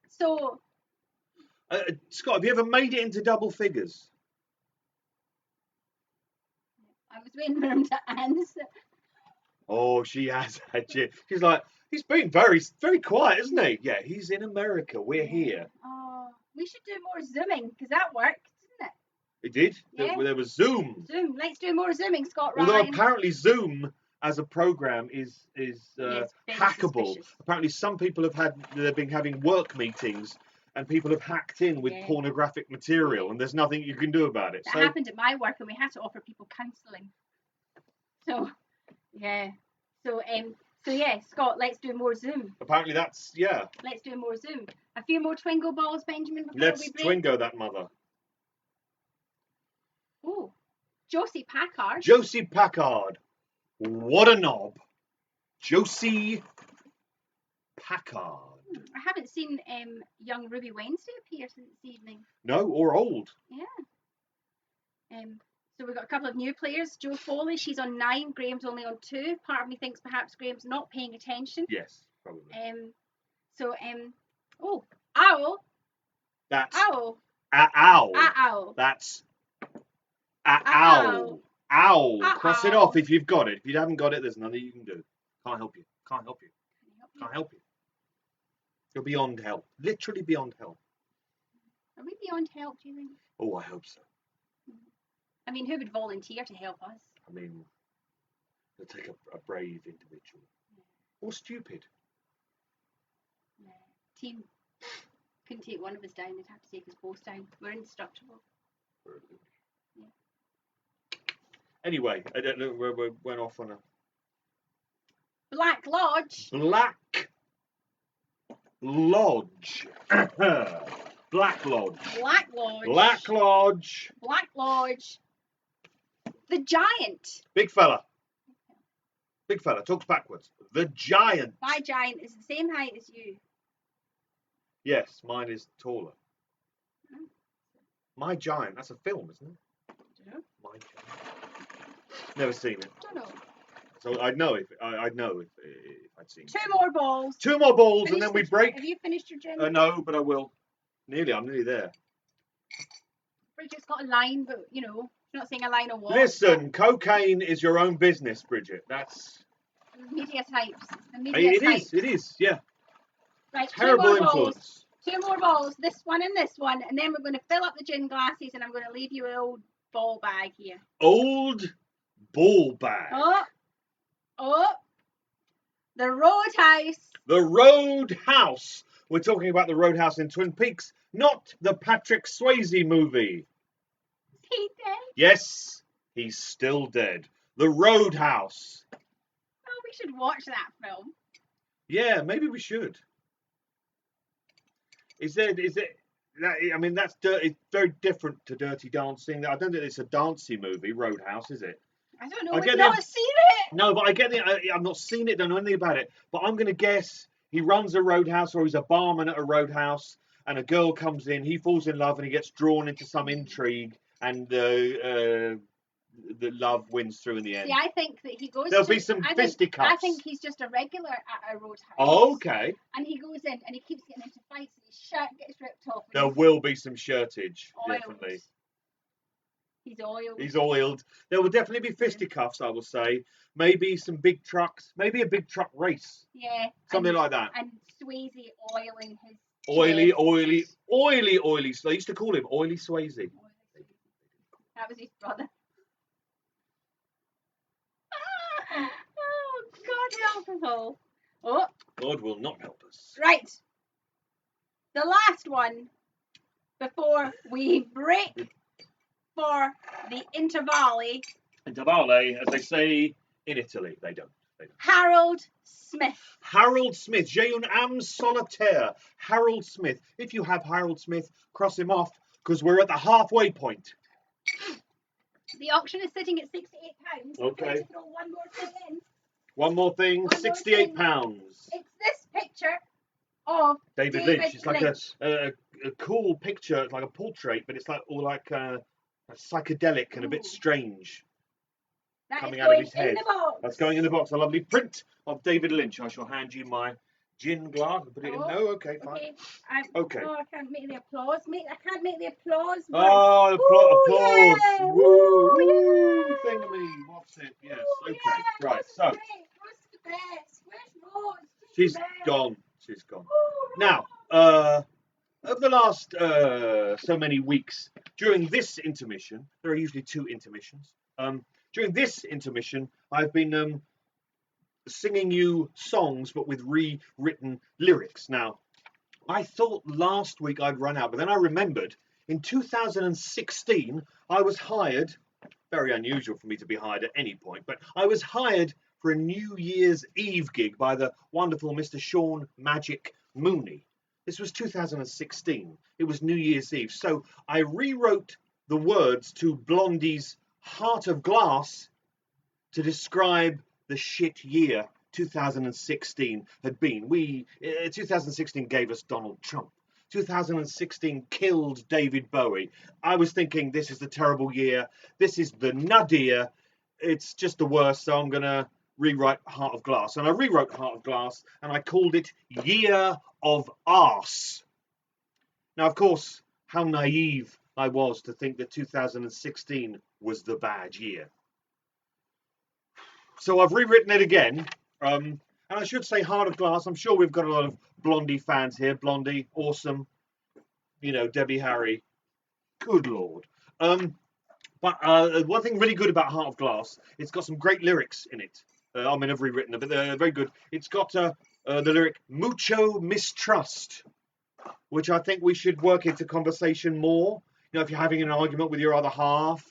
Speaker 2: So
Speaker 1: Scott, have you ever made it into double figures?
Speaker 2: I was waiting for him to answer.
Speaker 1: Oh, she has actually. She's like, he's been very, very quiet, isn't he? Yeah, he's in America. We're here.
Speaker 2: Oh, we should do more zooming because that worked, didn't it?
Speaker 1: It did.
Speaker 2: Yeah.
Speaker 1: There was Zoom.
Speaker 2: Zoom. Let's do more zooming, Scott
Speaker 1: Although
Speaker 2: Ryan.
Speaker 1: apparently Zoom as a program is
Speaker 2: very
Speaker 1: hackable.
Speaker 2: suspicious.
Speaker 1: Apparently, some people they've been having work meetings and people have hacked in with pornographic material, and there's nothing you can do about it.
Speaker 2: That happened at my work, and we had to offer people counselling. So, yeah. So yeah, Scott, let's do more Zoom.
Speaker 1: Apparently, that's
Speaker 2: Let's do more Zoom. A few more Twingo balls, Benjamin.
Speaker 1: Let's
Speaker 2: we break.
Speaker 1: Twingo that mother.
Speaker 2: Oh, Josie Packard.
Speaker 1: Josie Packard. What a knob. Josie Packard.
Speaker 2: I haven't seen young Ruby Wednesday appear since this evening.
Speaker 1: No, or old.
Speaker 2: Yeah. So we've got a couple of new players. Jo Foley, she's on 9. Graham's only on 2. Part of me thinks perhaps Graham's not paying attention.
Speaker 1: Yes, probably.
Speaker 2: Oh, Owl.
Speaker 1: That's
Speaker 2: Owl.
Speaker 1: Owl.
Speaker 2: Owl.
Speaker 1: That's Owl. Owl. Cross it off if you've got it. If you haven't got it, there's nothing you can do. Can't help you. Can't help you. Can't help you. You're beyond help. Literally beyond help.
Speaker 2: Are we beyond help, do you think?
Speaker 1: Oh, I hope so.
Speaker 2: I mean, who would volunteer to help us?
Speaker 1: I mean, it'll take a brave individual. Or stupid.
Speaker 2: Yeah. Team couldn't take one of us down. They'd have to take us both down. We're indestructible. Yeah.
Speaker 1: Anyway, I don't know where we went off on a...
Speaker 2: Black Lodge.
Speaker 1: Black Lodge. Black Lodge.
Speaker 2: Black Lodge.
Speaker 1: Black Lodge.
Speaker 2: Black Lodge. The Giant.
Speaker 1: Big fella. Big fella. Talks backwards. The Giant.
Speaker 2: My giant is the same height as you.
Speaker 1: Yes, mine is taller. My Giant. That's a film, isn't it?
Speaker 2: Don't know.
Speaker 1: My Giant. Never seen it.
Speaker 2: Don't know.
Speaker 1: So I'd know if I'd seen it.
Speaker 2: 2 more balls.
Speaker 1: 2 more balls,
Speaker 2: Finish
Speaker 1: and then we break.
Speaker 2: Have you finished your gin?
Speaker 1: No, but I will. I'm nearly there.
Speaker 2: Bridget's got a line, but you know, she's not saying a line of what.
Speaker 1: Listen, cocaine is your own business, Bridget. That's
Speaker 2: media types. The media
Speaker 1: it
Speaker 2: types.
Speaker 1: is. It is. Yeah.
Speaker 2: Right.
Speaker 1: Terrible
Speaker 2: 2 more
Speaker 1: influence.
Speaker 2: balls. 2 more balls. This one and this one, and then we're going to fill up the gin glasses, and I'm going to leave you an old ball bag here.
Speaker 1: Old ball bag.
Speaker 2: Oh. The Roadhouse.
Speaker 1: The Roadhouse. We're talking about the Roadhouse in Twin Peaks, not the Patrick Swayze movie.
Speaker 2: Is he dead?
Speaker 1: Yes, he's still dead. The Roadhouse.
Speaker 2: Oh, we should watch that film.
Speaker 1: Yeah, maybe we should. Is it? I mean, that's dirty. It's very different to Dirty Dancing. I don't think it's a dancey movie, Roadhouse, is it?
Speaker 2: I don't know. We've not seen it.
Speaker 1: No, but I get it. I've not seen it. Don't know anything about it. But I'm going to guess he runs a roadhouse, or he's a barman at a roadhouse, and a girl comes in. He falls in love, and he gets drawn into some intrigue, and the love wins through in the end.
Speaker 2: See, I think that he goes.
Speaker 1: There'll be some fisticuffs.
Speaker 2: I think he's just a regular at a roadhouse.
Speaker 1: Oh, okay.
Speaker 2: And he goes in, and he keeps getting into fights, and his shirt gets ripped off.
Speaker 1: There will be some shirtage,
Speaker 2: oiled.
Speaker 1: definitely.
Speaker 2: He's oiled.
Speaker 1: He's oiled. There will definitely be fisticuffs, I will say. Maybe some big trucks. Maybe a big truck race.
Speaker 2: Yeah.
Speaker 1: Something like that.
Speaker 2: And Swayze oiling his
Speaker 1: Oily. They used to call him Oily Swayze.
Speaker 2: That was his brother. Oh, God help us all. Oh.
Speaker 1: God will not help us.
Speaker 2: Right. The last one before we break for the intervale.
Speaker 1: Intervale, as they say in Italy. They don't.
Speaker 2: Harold Smith.
Speaker 1: Harold Smith. J'ai un âme solitaire. Harold Smith. If you have Harold Smith, cross him off, because we're at the halfway point.
Speaker 2: The auction is sitting at £68.
Speaker 1: Okay.
Speaker 2: Throw one more thing in.
Speaker 1: One more thing, £68.
Speaker 2: It's this picture of
Speaker 1: David Lynch. It's like a cool picture. It's like a portrait, but it's like all like psychedelic and a bit strange.
Speaker 2: That
Speaker 1: coming
Speaker 2: is
Speaker 1: out of
Speaker 2: going
Speaker 1: his head.
Speaker 2: in the box.
Speaker 1: That's going in the box. A lovely print of David Lynch. I shall hand you my Gin glass. Put it in.
Speaker 2: Oh,
Speaker 1: No. Okay. Fine.
Speaker 2: Okay.
Speaker 1: Okay.
Speaker 2: Oh, I can't make the applause. I can't make the applause.
Speaker 1: Oh, applause.
Speaker 2: Yeah.
Speaker 1: Woo.
Speaker 2: Woo,
Speaker 1: Woo.
Speaker 2: yeah.
Speaker 1: Thingamy. What's it? Yes.
Speaker 2: Ooh,
Speaker 1: Okay.
Speaker 2: yeah.
Speaker 1: Right.
Speaker 2: Rose's
Speaker 1: So
Speaker 2: great. Rose is the best. Where's Rose?
Speaker 1: she's
Speaker 2: the best.
Speaker 1: gone. She's gone.
Speaker 2: Ooh,
Speaker 1: Now, over the last so many weeks, during this intermission, there are usually 2 intermissions. During this intermission, I've been singing you songs, but with rewritten lyrics. Now, I thought last week I'd run out, but then I remembered in 2016 I was hired. Very unusual for me to be hired at any point, but I was hired for a New Year's Eve gig by the wonderful Mr. Sean Magic Mooney. This was 2016. It was New Year's Eve. So I rewrote the words to Blondie's Heart of Glass to describe the shit year 2016 had been. 2016 gave us Donald Trump. 2016 killed David Bowie. I was thinking, this is the terrible year. This is the nadir. It's just the worst. So I'm going to rewrite Heart of Glass. And I rewrote Heart of Glass and I called it Year of Arse. Now, of course, how naive I was to think that 2016 was the bad year. So I've rewritten it again. And I should say Heart of Glass. I'm sure we've got a lot of Blondie fans here. Blondie, awesome. You know, Debbie Harry. Good Lord. But one thing really good about Heart of Glass, it's got some great lyrics in it. I mean, I've rewritten them, but they're very good. It's got the lyric, mucho mistrust, which I think we should work into conversation more. You know, if you're having an argument with your other half,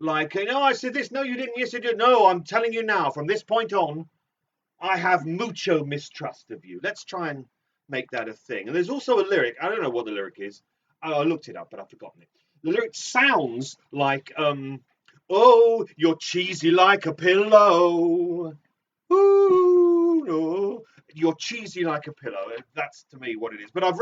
Speaker 1: like, no, I said this, no, you didn't, yes, you did. No, I'm telling you now, from this point on, I have mucho mistrust of you. Let's try and make that a thing. And there's also a lyric, I don't know what the lyric is. I looked it up, but I've forgotten it. The lyric sounds like, oh, you're cheesy like a pillow. Ooh, no. You're cheesy like a pillow. That's to me what it is. But I've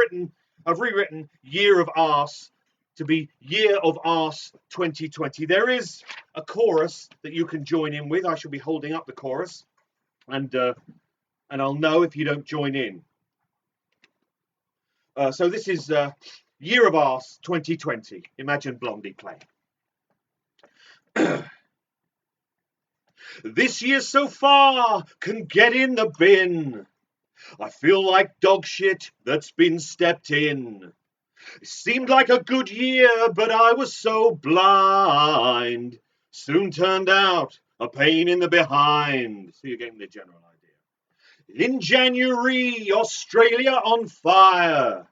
Speaker 1: rewritten Year of Arse to be Year of Arse 2020. There is a chorus that you can join in with. I shall be holding up the chorus, and I'll know if you don't join in. So this is Year of Arse 2020. Imagine Blondie playing. This year so far can get in the bin. I feel like dog shit that's been stepped in. It seemed like a good year, but I was so blind. Soon turned out a pain in the behind. So you're getting the general idea. In January, Australia on fire.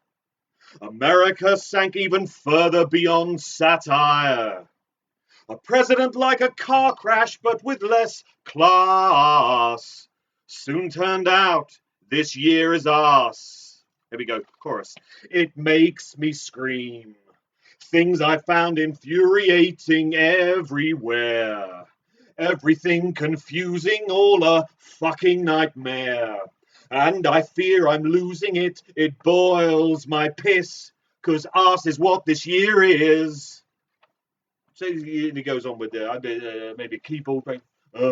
Speaker 1: America sank even further beyond satire. A president like a car crash, but with less class. Soon turned out this year is arse. Here we go, chorus. It makes me scream. Things I found infuriating everywhere. Everything confusing, all a fucking nightmare. And I fear I'm losing it. It boils my piss. 'Cause arse is what this year is. So he goes on with maybe a keyboard thing. You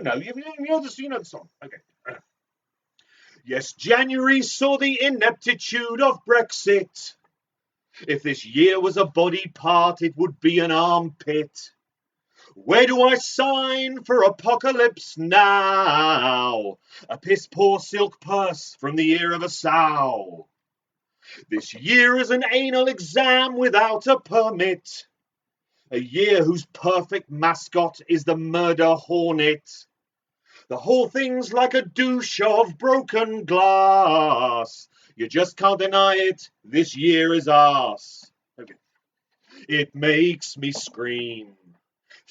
Speaker 1: know the song. Okay. Yes, January saw the ineptitude of Brexit. If this year was a body part, it would be an armpit. Where do I sign for apocalypse now? A piss poor silk purse from the ear of a sow. This year is an anal exam without a permit. A year whose perfect mascot is the murder hornet. The whole thing's like a douche of broken glass. You just can't deny it. This year is arse. Okay. It makes me scream.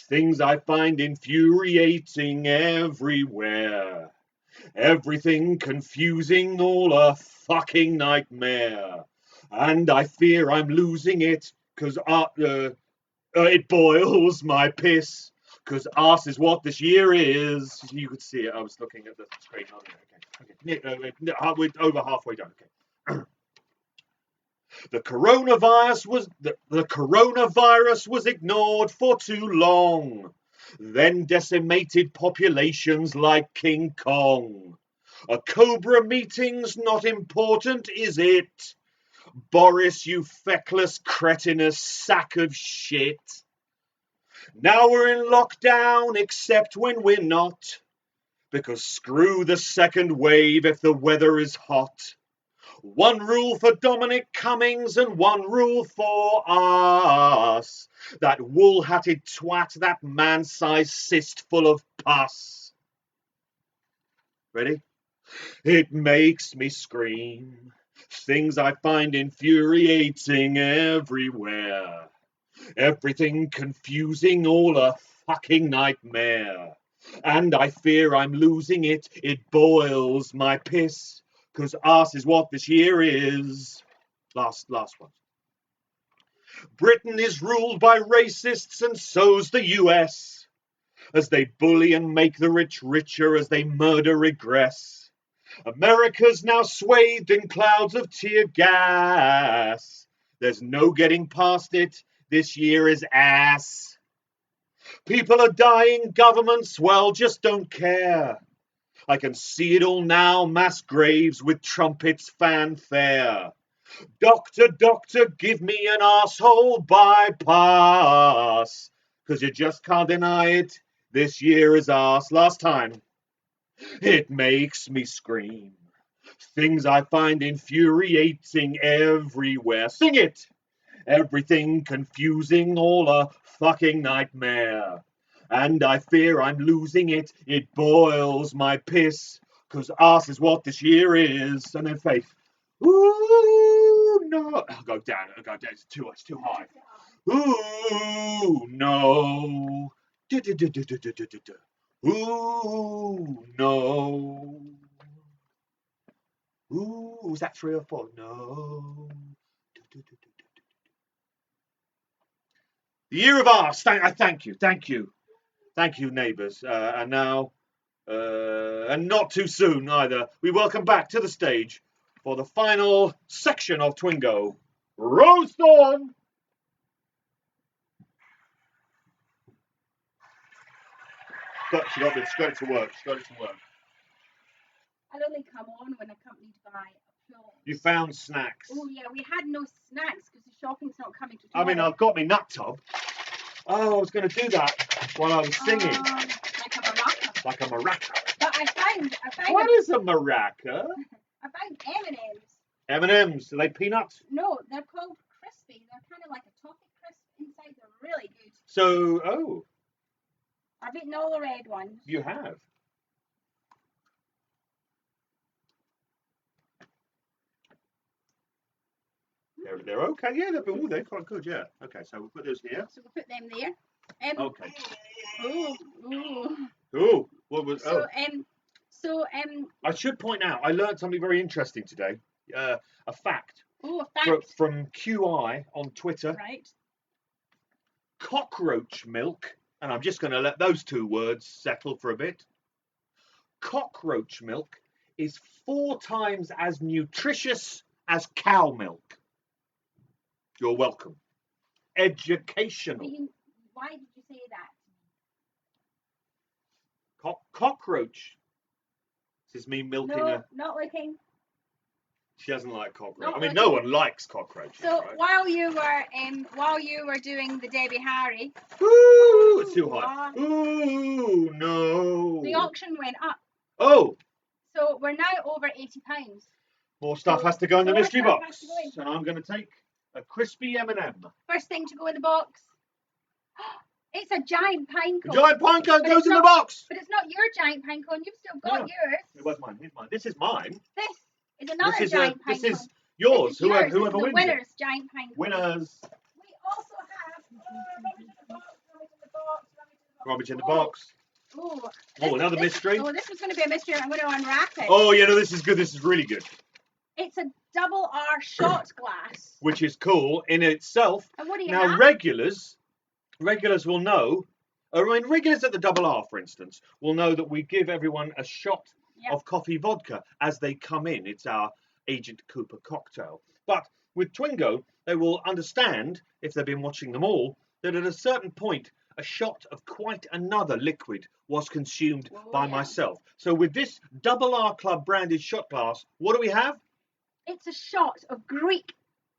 Speaker 1: Things I find infuriating everywhere. Everything confusing, all a fucking nightmare. And I fear I'm losing it, 'cause it boils my piss. 'Cause arse is what this year is. You could see it. I was looking at the screen. Okay. Over halfway done. Okay. The coronavirus was ignored for too long. Then decimated populations like King Kong. A Cobra meeting's not important, is it? Boris, you feckless cretinous sack of shit. Now we're in lockdown, except when we're not, because screw the second wave if the weather is hot. One rule for Dominic Cummings and one rule for us. That wool-hatted twat, that man-sized cyst full of pus. Ready? It makes me scream. Things I find infuriating everywhere. Everything confusing, all a fucking nightmare. And I fear I'm losing it. It boils my piss. 'Cause arse is what this year is. Last one. Britain is ruled by racists and so's the US. As they bully and make the rich richer, as they murder regress. America's now swathed in clouds of tear gas. There's no getting past it. This year is ass. People are dying, governments, well, just don't care. I can see it all now, mass graves with trumpets fanfare. Doctor, doctor, give me an arsehole bypass. 'Cause you just can't deny it, this year is arse. Last time. It makes me scream. Things I find infuriating everywhere. Sing it! Everything confusing, all a fucking nightmare. And I fear I'm losing it. It boils my piss. 'Cause arse is what this year is. And then Faith. Ooh, no. I'll go down. It's too high. Ooh, no. Ooh, no. Ooh, was that 3 or 4? No. The year of arse. Thank you, neighbours. And now, and not too soon either, we welcome back to the stage for the final section of Twingo. Roast on! She got it to work.
Speaker 2: I'd only come on when accompanied by applause.
Speaker 1: You found snacks.
Speaker 2: Oh yeah, we had no snacks because the shopping's not coming to
Speaker 1: I mean, I've got my nut tub. Oh, I was going to do that while I was singing.
Speaker 2: Like a maraca.
Speaker 1: Like a maraca.
Speaker 2: But I found.
Speaker 1: What is a maraca?
Speaker 2: I found M&Ms.
Speaker 1: M&Ms, are they peanuts?
Speaker 2: No, they're called crispy. They're kind of like a toffee crisp inside. They're really good.
Speaker 1: So,
Speaker 2: I've eaten all the red ones.
Speaker 1: You have? They're okay. Yeah, they're quite good. Yeah. Okay, so we'll put those here.
Speaker 2: So we'll put them there.
Speaker 1: Okay.
Speaker 2: Ooh.
Speaker 1: What was?
Speaker 2: I
Speaker 1: should point out, I learned something very interesting today. A fact.
Speaker 2: Oh, a fact.
Speaker 1: From QI on Twitter.
Speaker 2: Right.
Speaker 1: Cockroach milk, and I'm just going to let those two words settle for a bit. Cockroach milk is 4 times as nutritious as cow milk. You're welcome. Educational.
Speaker 2: Why did you say that?
Speaker 1: Cockroach. This is me milking
Speaker 2: No, not looking.
Speaker 1: She doesn't like cockroach.
Speaker 2: Not
Speaker 1: I mean,
Speaker 2: looking.
Speaker 1: no one likes cockroaches.
Speaker 2: So
Speaker 1: right?
Speaker 2: while you were doing the Debbie Harry.
Speaker 1: Ooh, it's too high. Ooh, no.
Speaker 2: The auction went up.
Speaker 1: Oh.
Speaker 2: So we're now over £80.
Speaker 1: More stuff has to go in the mystery box. And I'm going to take a crispy M&M.
Speaker 2: First thing to go in the box. It's a giant pine cone.
Speaker 1: A giant pine cone goes in the box.
Speaker 2: But it's not your giant pine cone. You've still got yours.
Speaker 1: Where's mine? Here's mine. This is mine.
Speaker 2: This is another giant pine cone.
Speaker 1: This is yours. Whoever wins
Speaker 2: the winners, giant pine cone.
Speaker 1: Winners.
Speaker 2: We also have
Speaker 1: Rubbish in the box. Oh, another mystery.
Speaker 2: Oh, this was going to be a mystery. I'm going to unwrap it.
Speaker 1: Oh, yeah, no, this is good. This is really good.
Speaker 2: It's a double R shot glass.
Speaker 1: Which is cool in itself.
Speaker 2: And what do you
Speaker 1: now,
Speaker 2: have?
Speaker 1: regulars will know. I mean, regulars at the double R, for instance, will know that we give everyone a shot of coffee vodka as they come in. It's our Agent Cooper cocktail. But with Twingo, they will understand, if they've been watching them all, that at a certain point, a shot of quite another liquid was consumed by
Speaker 2: yeah.
Speaker 1: myself. So with this Double R Club branded shot glass, what do we have?
Speaker 2: It's a shot of Greek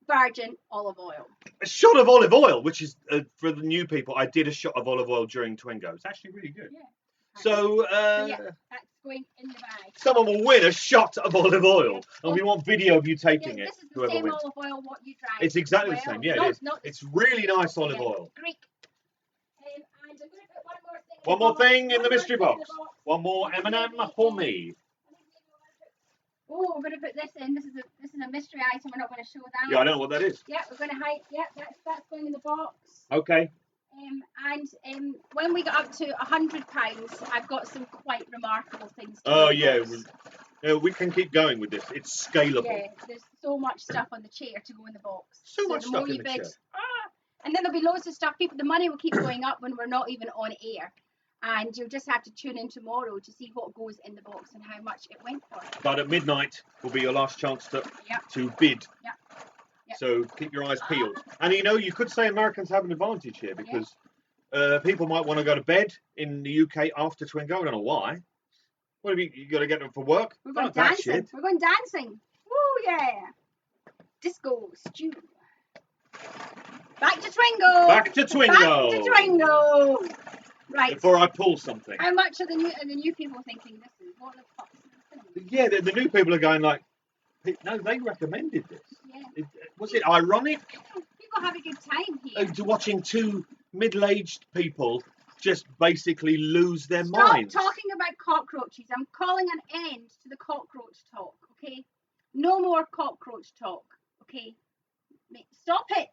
Speaker 2: virgin olive oil.
Speaker 1: A shot of olive oil, which is, for the new people, I did a shot of olive oil during Twingo. It's actually really good.
Speaker 2: Yeah.
Speaker 1: So,
Speaker 2: Yeah, that's going in the bag.
Speaker 1: someone will win a shot of olive oil, and we want video of you taking it.
Speaker 2: This is the
Speaker 1: Whoever
Speaker 2: same
Speaker 1: wins.
Speaker 2: olive oil what you drank.
Speaker 1: It's exactly the same. Yeah, it is. It's really nice olive oil.
Speaker 2: Greek. And I'm going to put
Speaker 1: One more thing in the mystery box. One more M&M for me.
Speaker 2: Oh, we're going to put this in. This is a mystery item. We're not going to show that.
Speaker 1: Yeah, I don't know what that is.
Speaker 2: Yeah, we're going to hide. Yeah, that's going in the box.
Speaker 1: Okay.
Speaker 2: And when we got up to £100, I've got some quite remarkable things.
Speaker 1: Oh yeah, we can keep going with this. It's scalable.
Speaker 2: Yeah, there's so much stuff on the chair to go in the box.
Speaker 1: So much stuff in the chair.
Speaker 2: And then there'll be loads of stuff. The money will keep going up when we're not even on air. And you'll just have to tune in tomorrow to see what goes in the box and how much it went for.
Speaker 1: But at midnight will be your last chance to bid.
Speaker 2: Yep.
Speaker 1: So keep your eyes peeled. And you could say Americans have an advantage here because people might want to go to bed in the UK after Twingo. I don't know why. What have you got to get them for work?
Speaker 2: We're going dancing. We're going dancing. Woo, yeah. Disco stew. Back to Twingo.
Speaker 1: Back to Twingo.
Speaker 2: Back to Twingo. Right.
Speaker 1: Before I pull something.
Speaker 2: How much are the new people thinking this is? What the fuck is this?
Speaker 1: Yeah, the new people are going like, no, they recommended this.
Speaker 2: Yeah.
Speaker 1: Was it ironic?
Speaker 2: People have a good time here.
Speaker 1: Watching two middle-aged people just basically lose their
Speaker 2: Stop
Speaker 1: minds.
Speaker 2: Stop talking about cockroaches. I'm calling an end to the cockroach talk, okay? No more cockroach talk, okay? Stop it.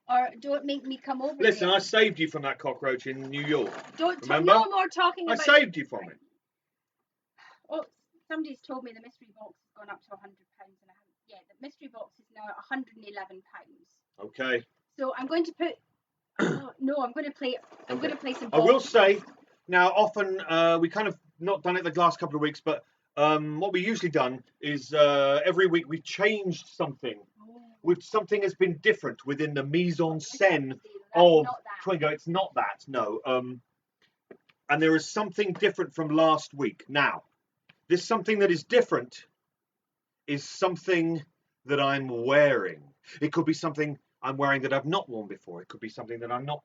Speaker 2: Or don't make me come over
Speaker 1: Listen,
Speaker 2: there.
Speaker 1: I saved you from that cockroach in New York.
Speaker 2: No more talking about...
Speaker 1: I saved you from it.
Speaker 2: Oh, somebody's told me the mystery box has gone up to £100 and I haven't... Yeah, the mystery box is now £111.
Speaker 1: Okay.
Speaker 2: So I'm going to put... no, I'm going to play some balls.
Speaker 1: I will say, now often we kind of not done it the last couple of weeks, but what we usually done is every week we've changed something. Something has been different within the mise-en-scène of Twingo. It's not that, no. And there is something different from last week. Now, this something that is different is something that I'm wearing. It could be something I'm wearing that I've not worn before. It could be something that I'm not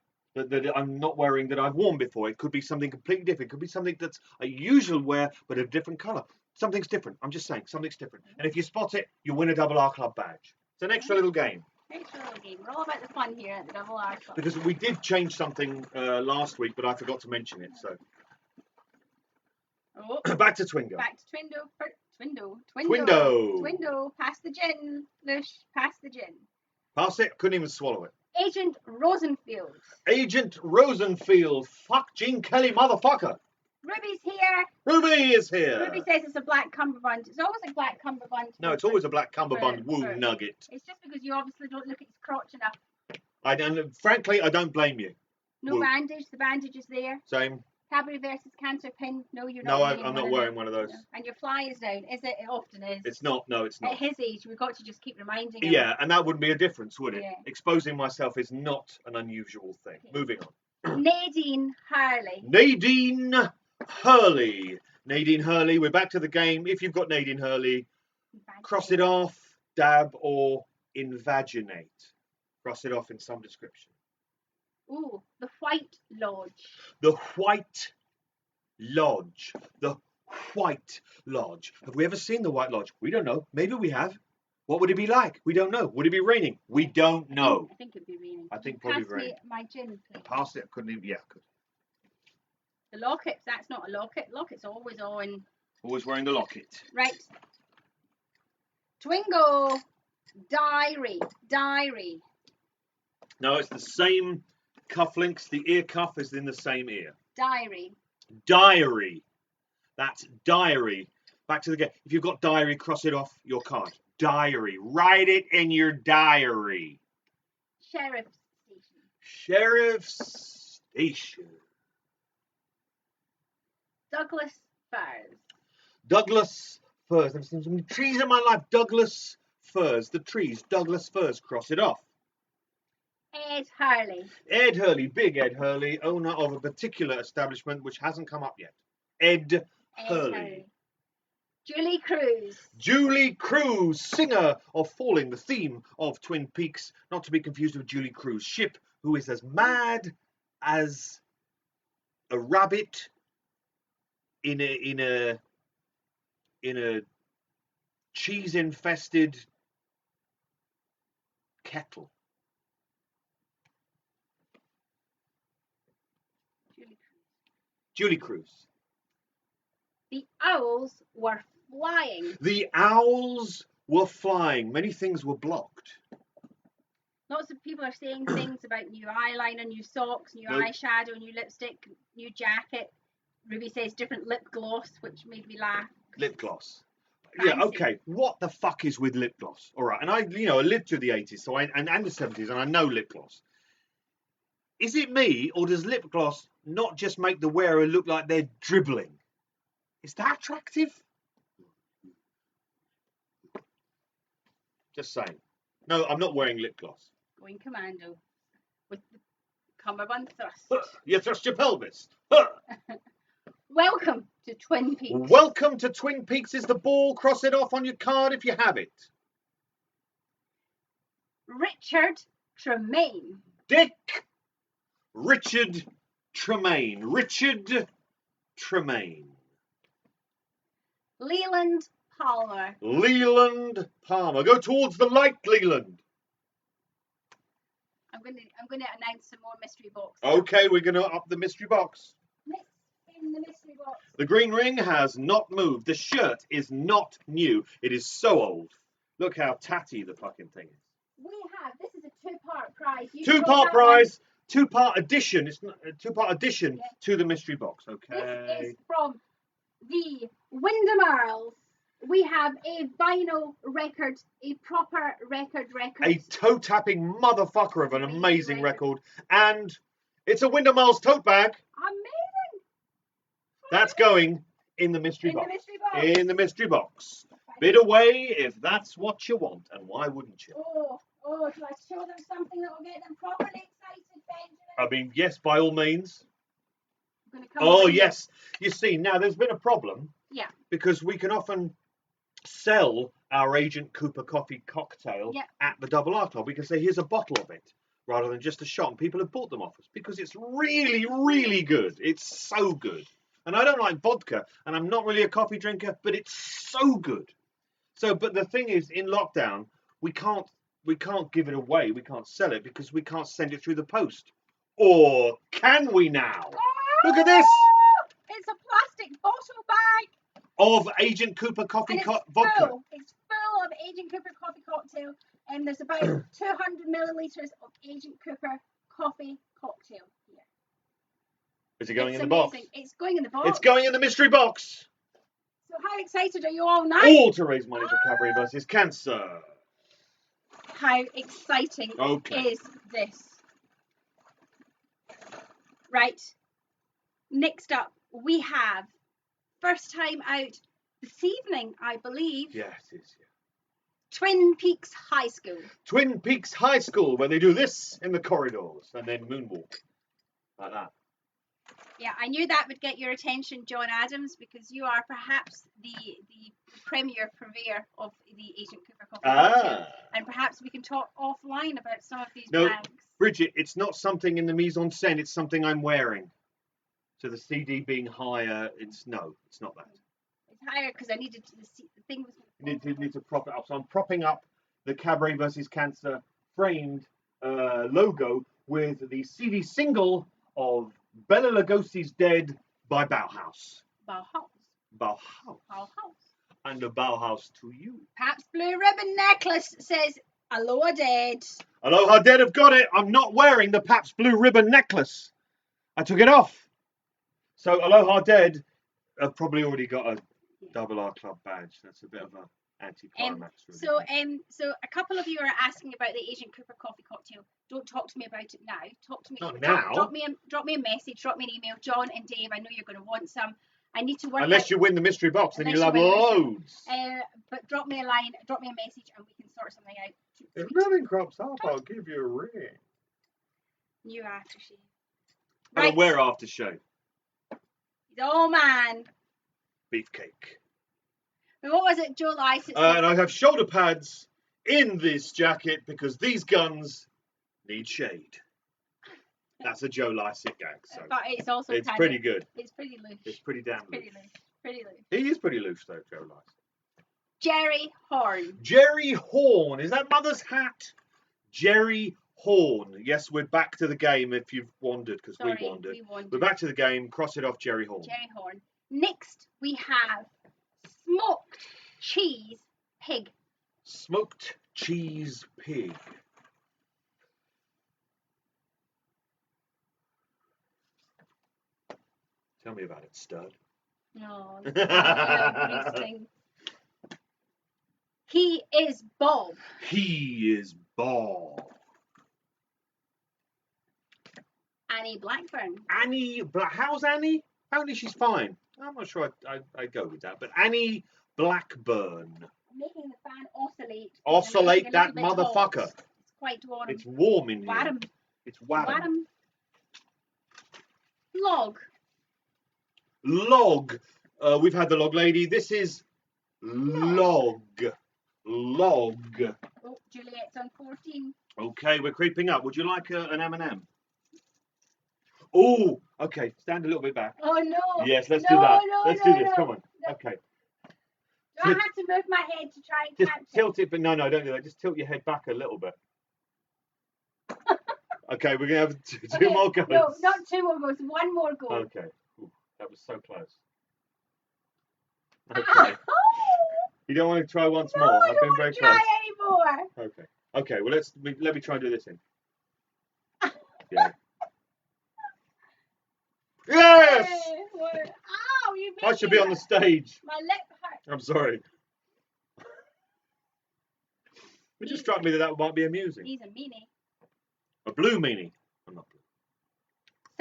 Speaker 1: wearing that I've worn before. It could be something completely different. It could be something that's a usual wear but a different colour. Something's different. I'm just saying, something's different. And if you spot it, you win a Double R Club badge. It's an extra little game.
Speaker 2: Extra little game. We're all about the fun here at the Double R Club.
Speaker 1: Because we did change something last week, but I forgot to mention it. So back to Twingo.
Speaker 2: Back to Twingo. Pass the gin, Lush. Pass the gin.
Speaker 1: Pass it. Couldn't even swallow it.
Speaker 2: Agent Rosenfield.
Speaker 1: Agent Rosenfield. Fuck Gene Kelly, motherfucker.
Speaker 2: Ruby's here.
Speaker 1: Ruby is here.
Speaker 2: Ruby says it's a black cummerbund. It's always a black cummerbund.
Speaker 1: No, it's always a black cummerbund woo nugget.
Speaker 2: It's just because you obviously don't look at his crotch enough.
Speaker 1: And frankly, I don't blame you.
Speaker 2: No
Speaker 1: woo.
Speaker 2: bandage. The bandage is there.
Speaker 1: Same.
Speaker 2: Cabaret versus cancer pin. No, you're not.
Speaker 1: No, I'm not wearing one of those.
Speaker 2: No. And your fly is down. Is it? It often is.
Speaker 1: It's not. No, it's not.
Speaker 2: At his age, we've got to just keep reminding him.
Speaker 1: Yeah, and that wouldn't be a difference, would it?
Speaker 2: Yeah.
Speaker 1: Exposing myself is not an unusual thing. Okay. Moving on.
Speaker 2: Nadine Hurley.
Speaker 1: Nadine Hurley, we're back to the game. If you've got Nadine Hurley, cross it off, dab, or invaginate. Cross it off in some description.
Speaker 2: Ooh, the White Lodge.
Speaker 1: The White Lodge. The White Lodge. Have we ever seen the White Lodge? We don't know. Maybe we have. What would it be like? We don't know. Would it be raining? We don't know.
Speaker 2: I think it'd be raining.
Speaker 1: I think probably raining.
Speaker 2: Pass me my gin, please.
Speaker 1: Pass it. Couldn't even. Yeah, could.
Speaker 2: The locket, that's not a locket. Locket's always on.
Speaker 1: Always wearing the locket.
Speaker 2: Right. Twingo. Diary.
Speaker 1: No, it's the same cufflinks. The ear cuff is in the same ear.
Speaker 2: Diary.
Speaker 1: That's diary. Back to the game. If you've got diary, cross it off your card. Diary. Write it in your diary. Sheriff's Station. Douglas firs. I've seen so many trees in my life. Douglas firs. The trees. Douglas firs. Cross it off.
Speaker 2: Ed Hurley.
Speaker 1: Ed Hurley, big Ed Hurley, owner of a particular establishment which hasn't come up yet. Ed Hurley.
Speaker 2: Julie Cruz.
Speaker 1: Julie Cruz, singer of Falling, the theme of Twin Peaks, not to be confused with Julie Cruz Ship, who is as mad as a rabbit in a cheese-infested kettle. Julie Cruz.
Speaker 2: The owls were flying.
Speaker 1: The owls were flying. Many things were blocked.
Speaker 2: Lots of people are saying things about new eyeliner, new socks, new eyeshadow, new lipstick, new jacket. Ruby says different lip gloss, which made me laugh.
Speaker 1: Lip gloss.
Speaker 2: Fancy.
Speaker 1: Yeah, okay. What the fuck is with lip gloss? All right, and I lived through the 80s, and the 70s, and I know lip gloss. Is it me, or does lip gloss not just make the wearer look like they're dribbling? Is that attractive? Just saying. No, I'm not wearing lip gloss.
Speaker 2: Going commando with the cummerbund thrust.
Speaker 1: You thrust your pelvis.
Speaker 2: Welcome to Twin Peaks.
Speaker 1: Welcome to Twin Peaks is the ball. Cross it off on your card if you have it.
Speaker 2: Richard Tremaine.
Speaker 1: Dick Richard Tremaine. Richard Tremaine.
Speaker 2: Leland Palmer.
Speaker 1: Leland Palmer. Go towards the light, Leland.
Speaker 2: I'm going to announce some more mystery boxes.
Speaker 1: Okay, we're going to up the mystery box.
Speaker 2: Let's spin the mystery box.
Speaker 1: The green ring has not moved. The shirt is not new. It is so old. Look how tatty the fucking thing is.
Speaker 2: This is a two-part prize.
Speaker 1: Two-part prize. Two-part addition. It's not a two-part addition to the mystery box. Okay.
Speaker 2: This is from the Wyndham Earls. We have a vinyl record, a proper record.
Speaker 1: A toe-tapping motherfucker of an amazing record. And it's a Wyndham Earls tote bag.
Speaker 2: Amazing.
Speaker 1: That's going in the mystery box. In the mystery box. Bid away if that's what you want. And why wouldn't you?
Speaker 2: Oh, shall I show them something that will get them properly excited, Benjamin?
Speaker 1: I mean, yes, by all means.
Speaker 2: I'm gonna come
Speaker 1: yes. You see, now there's been a problem.
Speaker 2: Yeah.
Speaker 1: Because we can often sell our Agent Cooper coffee cocktail at the Double R Club. We can say, here's a bottle of it, rather than just a shot. And people have bought them off us because it's really, really good. It's so good. And I don't like vodka, and I'm not really a coffee drinker, but it's so good. So, but the thing is, in lockdown, we can't give it away. We can't sell it because we can't send it through the post. Or can we now? Look at this.
Speaker 2: It's a plastic bottle bag.
Speaker 1: Of Agent Cooper coffee vodka.
Speaker 2: It's full of Agent Cooper coffee cocktail, and there's about 200 millilitres of Agent Cooper coffee cocktail here.
Speaker 1: Is it going in the box?
Speaker 2: It's going in the box.
Speaker 1: It's going in the mystery box.
Speaker 2: So how excited are you all now?
Speaker 1: All to raise money for Cabaret versus Cancer.
Speaker 2: How exciting is this? Right. Next up, we have first time out this evening, I believe.
Speaker 1: Yes, it is.
Speaker 2: Twin Peaks High School.
Speaker 1: Twin Peaks High School, where they do this in the corridors and then moonwalk like that.
Speaker 2: Yeah, I knew that would get your attention, John Adams, because you are perhaps the premier purveyor of the Agent Cooper coffee cocktail, and perhaps we can talk offline about some of these bags.
Speaker 1: Bridget, it's not something in the mise en scène. It's something I'm wearing. So the CD being higher, it's not that.
Speaker 2: It's higher because I needed to. The thing was.
Speaker 1: Need to prop it up. So I'm propping up the Cabaret versus Cancer framed logo with the CD single of Bela Lugosi's Dead by Bauhaus. Bauhaus. And a Bauhaus to you.
Speaker 2: Pabst Blue Ribbon Necklace says, Aloha Dead.
Speaker 1: Aloha Dead have got it. I'm not wearing the Pabst Blue Ribbon necklace. I took it off. So Aloha Dead have probably already got a Double R Club badge. That's a bit of an anti-climax.
Speaker 2: So a couple of you are asking about the Agent Cooper coffee cocktail. Don't talk to me about it now. Talk to me.
Speaker 1: Not now.
Speaker 2: Drop me a message. Drop me an email. John and Dave, I know you're going to want some. I need to work.
Speaker 1: Unless you win the mystery box, then you'll have loads.
Speaker 2: But drop me a line. Drop me a message, and we can sort something out.
Speaker 1: If nothing crops up, I'll give you a ring.
Speaker 2: New aftershave.
Speaker 1: I don't wear aftershave.
Speaker 2: He's all man.
Speaker 1: Beefcake.
Speaker 2: And what was it, Joe Lycett?
Speaker 1: And I have shoulder pads in this jacket because these guns need shade. That's a Joe Lycett gag. So
Speaker 2: but it's also
Speaker 1: it's pretty good.
Speaker 2: It's pretty loose.
Speaker 1: It's pretty damn loose.
Speaker 2: Pretty loose.
Speaker 1: He is pretty loose though, Joe Lycett.
Speaker 2: Jerry Horn.
Speaker 1: Jerry Horn. Is that Mother's hat? Jerry Horn. Yes, we're back to the game if you've wandered, because we wandered. We're back to the game. Cross it off, Jerry Horn.
Speaker 2: Jerry Horn. Next, we have smoked cheese pig.
Speaker 1: Smoked cheese pig. Tell me about it, stud.
Speaker 2: No, He is Bob.
Speaker 1: He is Bob.
Speaker 2: Annie Blackburn.
Speaker 1: How's Annie? Apparently she's fine. I'm not sure I'd go with that. But Annie Blackburn.
Speaker 2: Making the fan oscillate.
Speaker 1: Oscillate that motherfucker.
Speaker 2: Hot. It's quite warm.
Speaker 1: It's warm in here.
Speaker 2: Wadham.
Speaker 1: It's wadham.
Speaker 2: Log.
Speaker 1: Log. We've had the log lady. This is log. Log.
Speaker 2: Oh, Juliet's on 14.
Speaker 1: Okay, we're creeping up. Would you like an M&M? Oh, okay. Stand a little bit back.
Speaker 2: Oh no.
Speaker 1: Yes, let's do that. Let's do this.
Speaker 2: No.
Speaker 1: Come on. Okay.
Speaker 2: Do I have to move my head to try and
Speaker 1: Just
Speaker 2: catch
Speaker 1: tilt it, but no, don't do that. Just tilt your head back a little bit. Okay, we're gonna have two more goes.
Speaker 2: No, not two more goes. One more go.
Speaker 1: Okay. Ooh, that was so close. Okay. You don't want to try once more.
Speaker 2: I
Speaker 1: I've
Speaker 2: don't
Speaker 1: been very
Speaker 2: want to try
Speaker 1: close.
Speaker 2: anymore.
Speaker 1: Okay. Okay. Well, let me try and do this thing. Yeah. Yes.
Speaker 2: Ow! You made
Speaker 1: I should be on the stage.
Speaker 2: My lip hurts.
Speaker 1: I'm sorry. It just struck me that might be amusing.
Speaker 2: He's a meanie.
Speaker 1: A blue meanie. I'm not blue.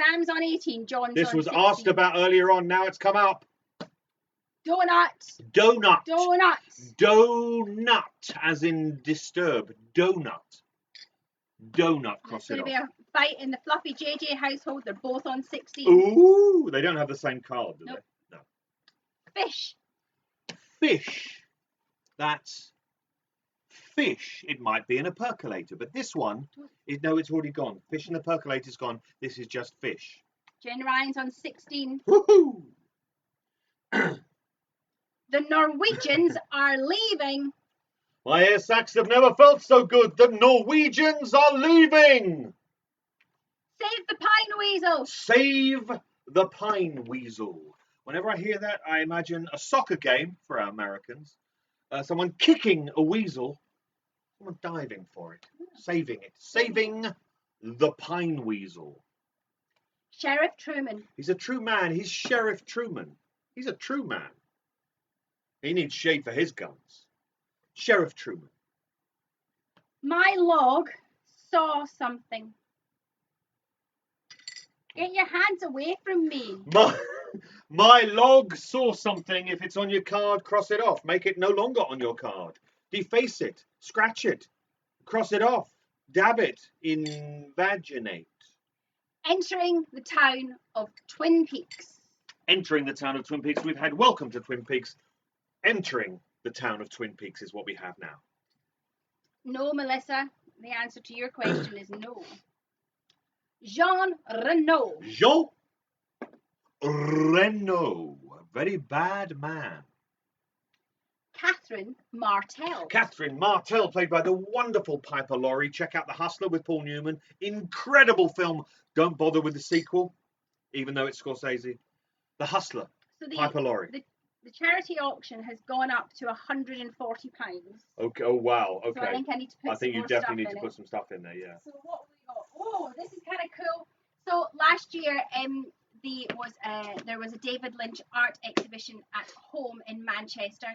Speaker 2: Sam's on 18. John's
Speaker 1: This
Speaker 2: on
Speaker 1: was
Speaker 2: 16.
Speaker 1: asked about earlier on. Now it's come up.
Speaker 2: Donut.
Speaker 1: Donut.
Speaker 2: Donut.
Speaker 1: Donut, as in disturb. Donut. Donut. Cross
Speaker 2: There's
Speaker 1: it
Speaker 2: going to be
Speaker 1: off.
Speaker 2: a fight in the Fluffy JJ household. They're both on 16.
Speaker 1: Ooh, they don't have the same card, do
Speaker 2: Nope.
Speaker 1: they? No.
Speaker 2: Fish.
Speaker 1: Fish. That's fish. It might be in a percolator, but this one, no, it's already gone. Fish in the percolator's gone. This is just fish.
Speaker 2: Jen Ryan's on 16.
Speaker 1: Woohoo!
Speaker 2: The Norwegians are leaving.
Speaker 1: My air sacs have never felt so good. The Norwegians are leaving.
Speaker 2: Save the pine weasel.
Speaker 1: Save the pine weasel. Whenever I hear that, I imagine a soccer game for our Americans. Someone kicking a weasel. Someone diving for it. Saving it. Saving the pine weasel.
Speaker 2: Sheriff Truman.
Speaker 1: He's a true man. He's Sheriff Truman. He's a true man. He needs shade for his guns. Sheriff Truman.
Speaker 2: My log saw something. Get your hands away from me.
Speaker 1: My log saw something. If it's on your card, cross it off. Make it no longer on your card. Deface it. Scratch it. Cross it off. Dab it. Invaginate.
Speaker 2: Entering the town of Twin Peaks.
Speaker 1: Entering the town of Twin Peaks. We've had welcome to Twin Peaks. Entering the town of Twin Peaks is what we have now.
Speaker 2: No, Melissa. The answer to your question is no. Jean Renault.
Speaker 1: Jean Renault. A very bad man.
Speaker 2: Catherine Martell.
Speaker 1: Catherine Martell, played by the wonderful Piper Laurie. Check out The Hustler with Paul Newman. Incredible film. Don't bother with the sequel, even though it's Scorsese. The Hustler,
Speaker 2: So
Speaker 1: Piper Laurie.
Speaker 2: The charity auction has gone up to £140.
Speaker 1: Okay. Oh wow. Okay.
Speaker 2: So I think I need to put
Speaker 1: I think
Speaker 2: some
Speaker 1: you
Speaker 2: more
Speaker 1: definitely
Speaker 2: stuff
Speaker 1: need to
Speaker 2: in
Speaker 1: put
Speaker 2: it.
Speaker 1: some stuff in there. Yeah.
Speaker 2: So what have we got? Oh, this is kind of cool. So last year, there was a David Lynch art exhibition at home in Manchester,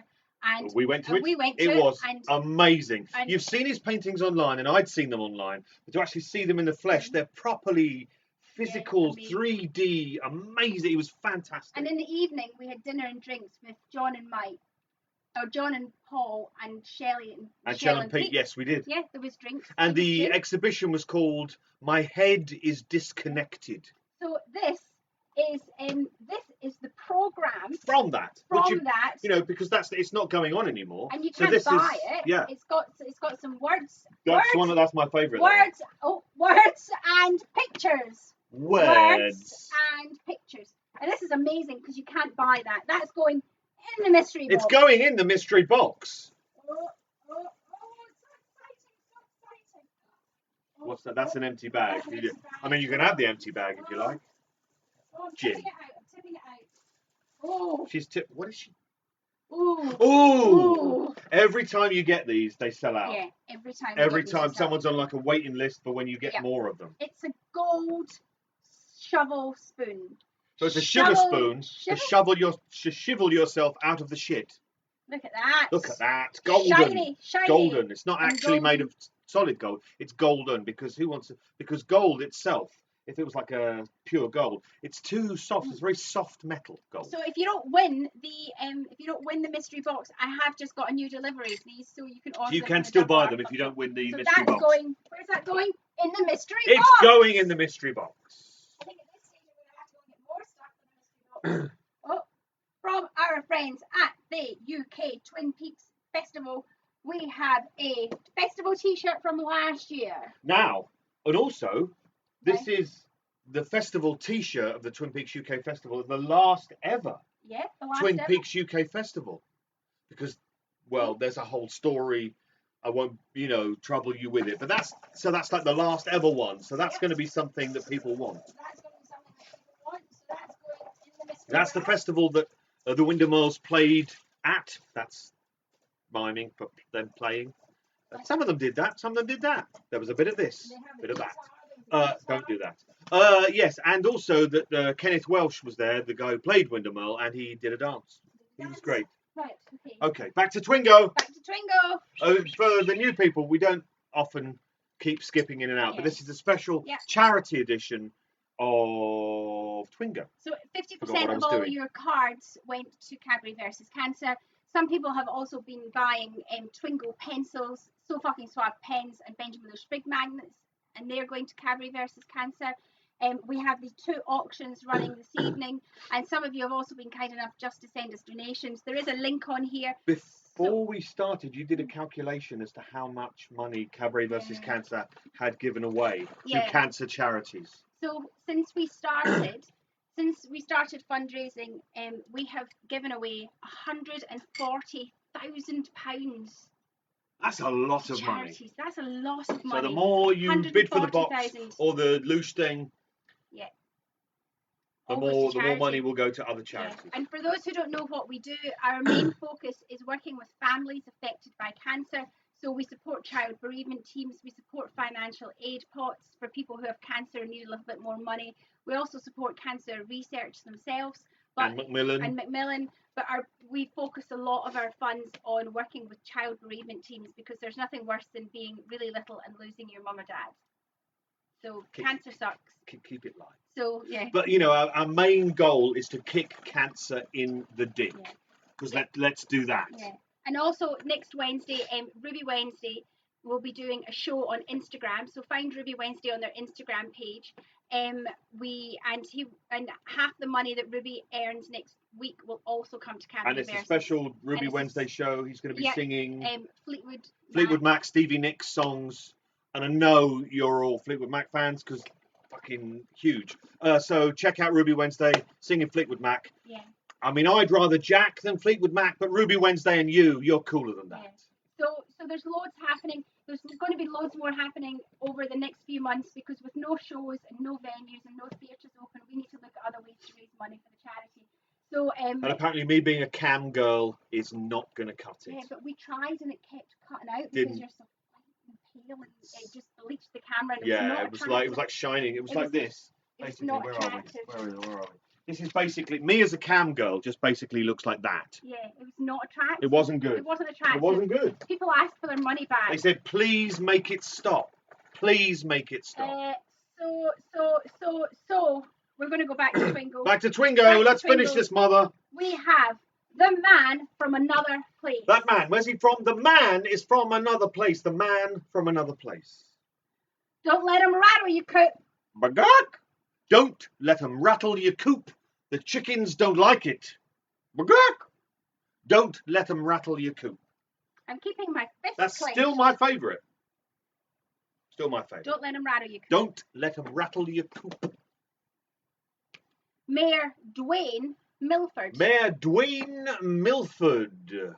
Speaker 2: and
Speaker 1: We went to it.
Speaker 2: We went to
Speaker 1: it was
Speaker 2: and
Speaker 1: amazing.
Speaker 2: and-
Speaker 1: You've seen his paintings online, and I'd seen them online. But to actually see them in the flesh, they're properly physical,
Speaker 2: amazing.
Speaker 1: 3D, amazing. It was fantastic.
Speaker 2: And in the evening, we had dinner and drinks with John and Mike. or John and Paul and Shelley and
Speaker 1: Michelle and Pete. Yes, we did.
Speaker 2: Yeah, there was drinks.
Speaker 1: And
Speaker 2: there was
Speaker 1: the
Speaker 2: gin.
Speaker 1: exhibition was called "My Head is Disconnected."
Speaker 2: So this is the program
Speaker 1: From that,
Speaker 2: that,
Speaker 1: you know, because it's not going on anymore.
Speaker 2: and you
Speaker 1: so
Speaker 2: can't
Speaker 1: this
Speaker 2: buy
Speaker 1: is,
Speaker 2: it.
Speaker 1: Yeah,
Speaker 2: It's got some words.
Speaker 1: that's my favourite.
Speaker 2: Words. Oh, words and pictures.
Speaker 1: Words
Speaker 2: and pictures. And this is amazing because you can't buy that. That's going in the mystery box.
Speaker 1: It's going in the mystery box.
Speaker 2: Oh, it's so exciting. Oh,
Speaker 1: What's that? That's an empty bag. I mean, you can have the empty bag if you like.
Speaker 2: Oh, I'm
Speaker 1: Gin.
Speaker 2: tipping it out. Oh.
Speaker 1: What is she?
Speaker 2: Ooh.
Speaker 1: Ooh. Every time you get these, they sell out.
Speaker 2: Yeah, every time.
Speaker 1: Every time someone's on like a waiting list for when you get more of them.
Speaker 2: It's a gold shovel spoon.
Speaker 1: So it's a sugar spoon to shovel yourself out of the shit.
Speaker 2: Look at that.
Speaker 1: Look at that. Golden.
Speaker 2: Shiny.
Speaker 1: Golden. It's not actually
Speaker 2: golden.
Speaker 1: made of solid gold. It's golden because because gold itself, if it was like a pure gold, it's too soft. It's very soft metal gold.
Speaker 2: So if you don't win the mystery box, I have just got a new delivery of these, so you can order.
Speaker 1: You can still buy them if you don't win the mystery box.
Speaker 2: Where's that going? In the mystery box.
Speaker 1: It's going in the mystery box.
Speaker 2: I think at this stage we're gonna have to go and get more stuff in the mystery box. From our friends at the UK Twin Peaks Festival, we have a festival T-shirt from last year.
Speaker 1: Now, and also, this is the festival T-shirt of the Twin Peaks UK Festival, the last ever Twin Peaks UK Festival. Because, well, there's a whole story. I won't, trouble you with it. But that's like the last ever one. So that's going to be something that people want.
Speaker 2: That's going to be something that people want. So that's going in the mystery
Speaker 1: That's the
Speaker 2: box.
Speaker 1: festival that the Windermores played at. That's miming for them playing. Some of them did that. Some of them did that. There was a bit of this, a bit of that. Don't do that. Yes, and also that Kenneth Welsh was there, the guy who played Windermere, and he did a dance. He was great.
Speaker 2: Right,
Speaker 1: okay. Back to Twingo.
Speaker 2: Twingo.
Speaker 1: For the new people, we don't often keep skipping in and out, but this is a special charity edition of Twingo.
Speaker 2: So 50% of all your cards went to Cadbury versus Cancer. Some people have also been buying Twingo pencils, So Fucking Suave pens, and Benjamin Lewis Fig magnets, and they're going to Cadbury versus Cancer. We have these 2 auctions running this evening, and some of you have also been kind enough just to send us donations. There is a link on here.
Speaker 1: Before we started, you did a calculation as to how much money Cadbury versus Cancer had given away to cancer charities.
Speaker 2: So since we started fundraising, we have given away £140,000.
Speaker 1: That's a lot of money.
Speaker 2: That's a lot of money.
Speaker 1: So the more you bid for the box or the loose thing, the more money will go to other charities.
Speaker 2: Yeah. And for those who don't know what we do, our main focus is working with families affected by cancer. So we support child bereavement teams, we support financial aid pots for people who have cancer and need a little bit more money. We also support cancer research themselves.
Speaker 1: And
Speaker 2: Macmillan. But we focus a lot of our funds on working with child bereavement teams, because there's nothing worse than being really little and losing your mum or dad. So cancer sucks.
Speaker 1: Keep it light.
Speaker 2: So
Speaker 1: But our main goal is to kick cancer in the dick. Because let's do that.
Speaker 2: Yeah. And also next Wednesday, Ruby Wednesday, we'll be doing a show on Instagram. So find Ruby Wednesday on their Instagram page. And half the money that Ruby earns next week will also come to Cadbury.
Speaker 1: And it's a special Ruby Wednesday show. He's going to be singing
Speaker 2: Fleetwood
Speaker 1: Mac, Stevie Nicks songs. And I know you're all Fleetwood Mac fans because fucking huge. So check out Ruby Wednesday singing Fleetwood Mac.
Speaker 2: Yeah.
Speaker 1: I mean, I'd rather Jack than Fleetwood Mac, but Ruby Wednesday and you're cooler than that.
Speaker 2: Yeah. So there's loads happening. There's going to be loads more happening over the next few months, because with no shows and no venues and no theatres open, we need to look at other ways to raise money for the charity. So
Speaker 1: and apparently me being a cam girl is not going to cut it.
Speaker 2: Yeah, but we tried and it kept cutting out because you're so white and pale, and it just bleached the camera. And
Speaker 1: it was like shining. It was like this.
Speaker 2: Basically, where
Speaker 1: attractive. Are we? This is basically me as a cam girl. Just basically looks like that.
Speaker 2: Yeah, it was not attractive.
Speaker 1: It wasn't good.
Speaker 2: It wasn't attractive.
Speaker 1: It wasn't good.
Speaker 2: People asked for their money back.
Speaker 1: They said, "Please make it stop. Please make it stop."
Speaker 2: So we're going to go back to Twingo.
Speaker 1: Back to Twingo. Let's finish this, mother.
Speaker 2: We have The man from another place.
Speaker 1: That man, where's he from? The man is from another place. The man from another place.
Speaker 2: Don't let him rattle you, coop.
Speaker 1: Bagak! Don't let 'em rattle your coop. The chickens don't like it. Bagak! Don't let 'em rattle your coop.
Speaker 2: I'm keeping my fist
Speaker 1: That's
Speaker 2: clenched.
Speaker 1: still my favourite. Still my favourite.
Speaker 2: Don't let him rattle you, coop.
Speaker 1: Don't let 'em rattle your coop.
Speaker 2: Mayor Dwayne Milford.
Speaker 1: Mayor Dwayne Milford.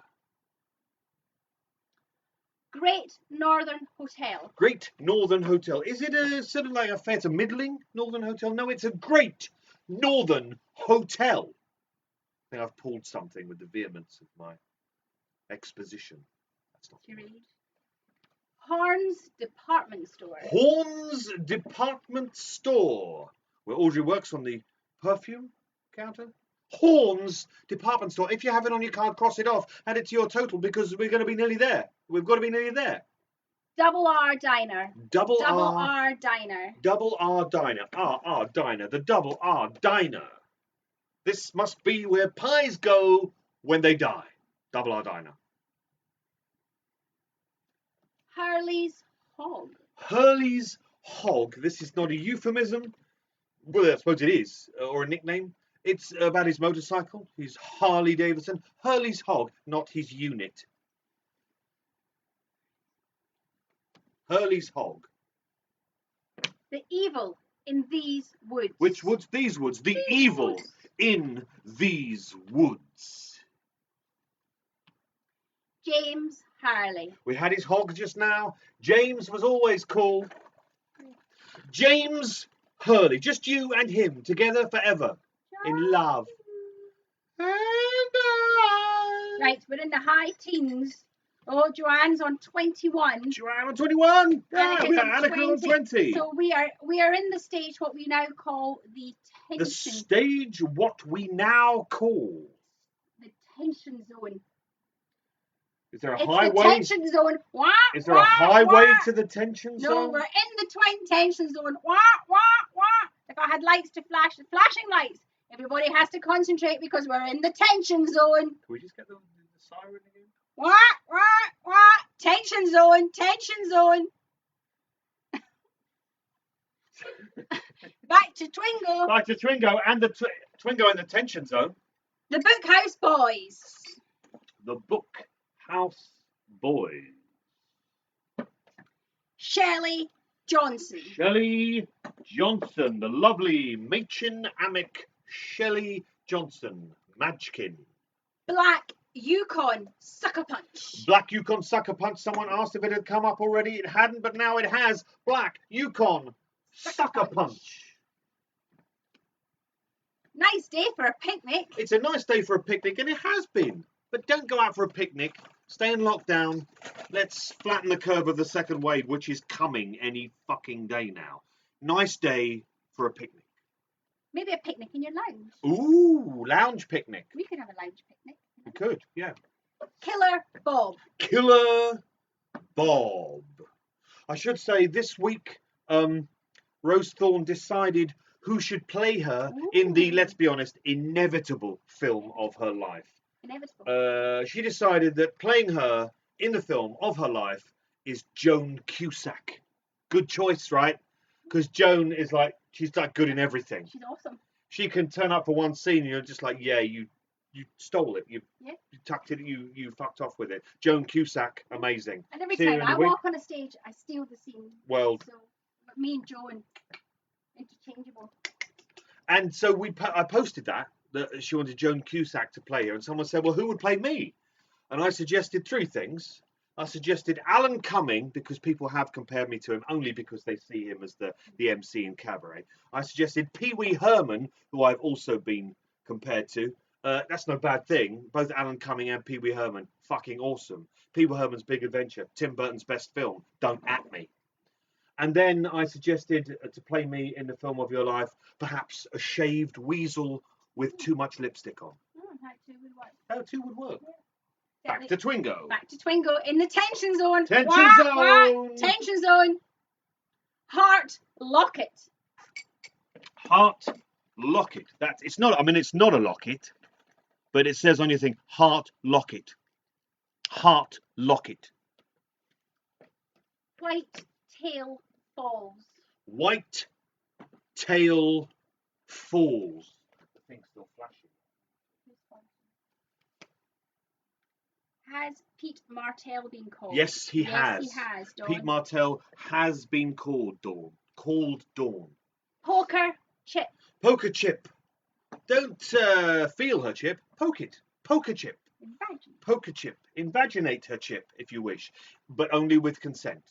Speaker 2: Great Northern Hotel.
Speaker 1: Great Northern Hotel. Is it a sort of like a fair to middling Northern Hotel? No, it's a Great Northern Hotel. I think I've pulled something with the vehemence of my exposition. That's not
Speaker 2: To read. Horn's Department Store.
Speaker 1: Horn's Department Store, where Audrey works on the perfume counter. Horn's Department Store. If you have it on your card, cross it off, add it to your total because we're going to be nearly there. We've got to be nearly there.
Speaker 2: Double R Diner.
Speaker 1: Double
Speaker 2: R Diner.
Speaker 1: Double R Diner. R Diner. The Double R Diner. This must be where pies go when they die. Double R Diner.
Speaker 2: Hurley's Hog.
Speaker 1: Hurley's Hog. This is not a euphemism. Well, I suppose it is, or a nickname. It's about his motorcycle, his Harley Davidson. Hurley's Hog, not his unit. Hurley's Hog.
Speaker 2: The evil in these woods.
Speaker 1: Which woods? These woods. The evil
Speaker 2: woods.
Speaker 1: in these woods.
Speaker 2: James Harley.
Speaker 1: We had his hog just now. James was always cool. James Hurley. Just you and him together forever. In love.
Speaker 2: Right, we're in the high teens. Oh, Joanne's on 21.
Speaker 1: Joanne on 21. Yeah,
Speaker 2: Annika's
Speaker 1: we
Speaker 2: on
Speaker 1: got Annika on 20.
Speaker 2: So we are in the stage what we now call the tension.
Speaker 1: The stage what we now call.
Speaker 2: The tension zone.
Speaker 1: Is there a
Speaker 2: It's
Speaker 1: highway?
Speaker 2: the tension zone. Wah,
Speaker 1: Is there
Speaker 2: wah,
Speaker 1: a highway
Speaker 2: wah.
Speaker 1: to the tension
Speaker 2: No,
Speaker 1: zone?
Speaker 2: we're in the twin tension zone. Wah, wah, wah. If I had lights to flash, the flashing lights. Everybody has to concentrate because we're in the tension zone.
Speaker 1: Can we just get the siren again?
Speaker 2: Wah, wah, wah. Tension zone, tension zone. Back to Twingo.
Speaker 1: Back to Twingo and the Twingo in the tension zone.
Speaker 2: The Bookhouse Boys.
Speaker 1: The Bookhouse Boys.
Speaker 2: Shelley Johnson.
Speaker 1: Shelley Johnson, the lovely Machin Amick Shelley Johnson, Madchkin.
Speaker 2: Black Yukon Sucker Punch.
Speaker 1: Black Yukon Sucker Punch. Someone asked if it had come up already. It hadn't, but now it has. Black Yukon Sucker Punch.
Speaker 2: Nice day for a picnic.
Speaker 1: It's a nice day for a picnic, and it has been. But don't go out for a picnic. Stay in lockdown. Let's flatten the curve of the second wave, which is coming any fucking day now. Nice day for a picnic.
Speaker 2: Maybe a picnic in your lounge.
Speaker 1: Ooh, lounge picnic.
Speaker 2: We could have a lounge picnic.
Speaker 1: We could, yeah.
Speaker 2: Killer Bob.
Speaker 1: Killer Bob. I should say this week, Rose Thorne decided who should play her in the, let's be honest, inevitable film of her life.
Speaker 2: Inevitable.
Speaker 1: She decided that playing her in the film of her life is Joan Cusack. Good choice, right? Because Joan is like, she's like good in everything.
Speaker 2: She's awesome.
Speaker 1: She can turn up for one scene and you're just like, yeah, you stole it. You tucked it, you fucked off with it. Joan Cusack, amazing.
Speaker 2: And every
Speaker 1: See her
Speaker 2: time
Speaker 1: in
Speaker 2: I
Speaker 1: the week.
Speaker 2: walk on a stage, I steal the scene.
Speaker 1: Well,
Speaker 2: So me and Joan, interchangeable.
Speaker 1: and so I posted that she wanted Joan Cusack to play her, and someone said, well, who would play me? And I suggested three things. I suggested Alan Cumming, because people have compared me to him only because they see him as the MC in Cabaret. I suggested Pee Wee Herman, who I've also been compared to. That's no bad thing. Both Alan Cumming and Pee Wee Herman, fucking awesome. Pee Wee Herman's Big Adventure, Tim Burton's best film. Don't at me. And then I suggested to play me in the film of your life, perhaps a shaved weasel with too much lipstick on.
Speaker 2: Oh, that too would work.
Speaker 1: That too would work.
Speaker 2: Yeah.
Speaker 1: Back to Twingo.
Speaker 2: Back to Twingo in the tension zone.
Speaker 1: Tension
Speaker 2: Wah,
Speaker 1: zone.
Speaker 2: wah, tension zone. Heart locket.
Speaker 1: Heart locket. It's not a locket, but it says on your thing, heart locket. Heart locket.
Speaker 2: White tail falls.
Speaker 1: White tail falls. The thing's still flashing.
Speaker 2: Has Pete Martell been called?
Speaker 1: Yes, he has.
Speaker 2: Yes, he has, Dawn.
Speaker 1: Pete Martell has been called Dawn.
Speaker 2: Poker chip.
Speaker 1: Poker chip. Don't feel her chip. Poke it. Poker chip.
Speaker 2: Imagine.
Speaker 1: Poker chip. Invaginate her chip if you wish, but only with consent.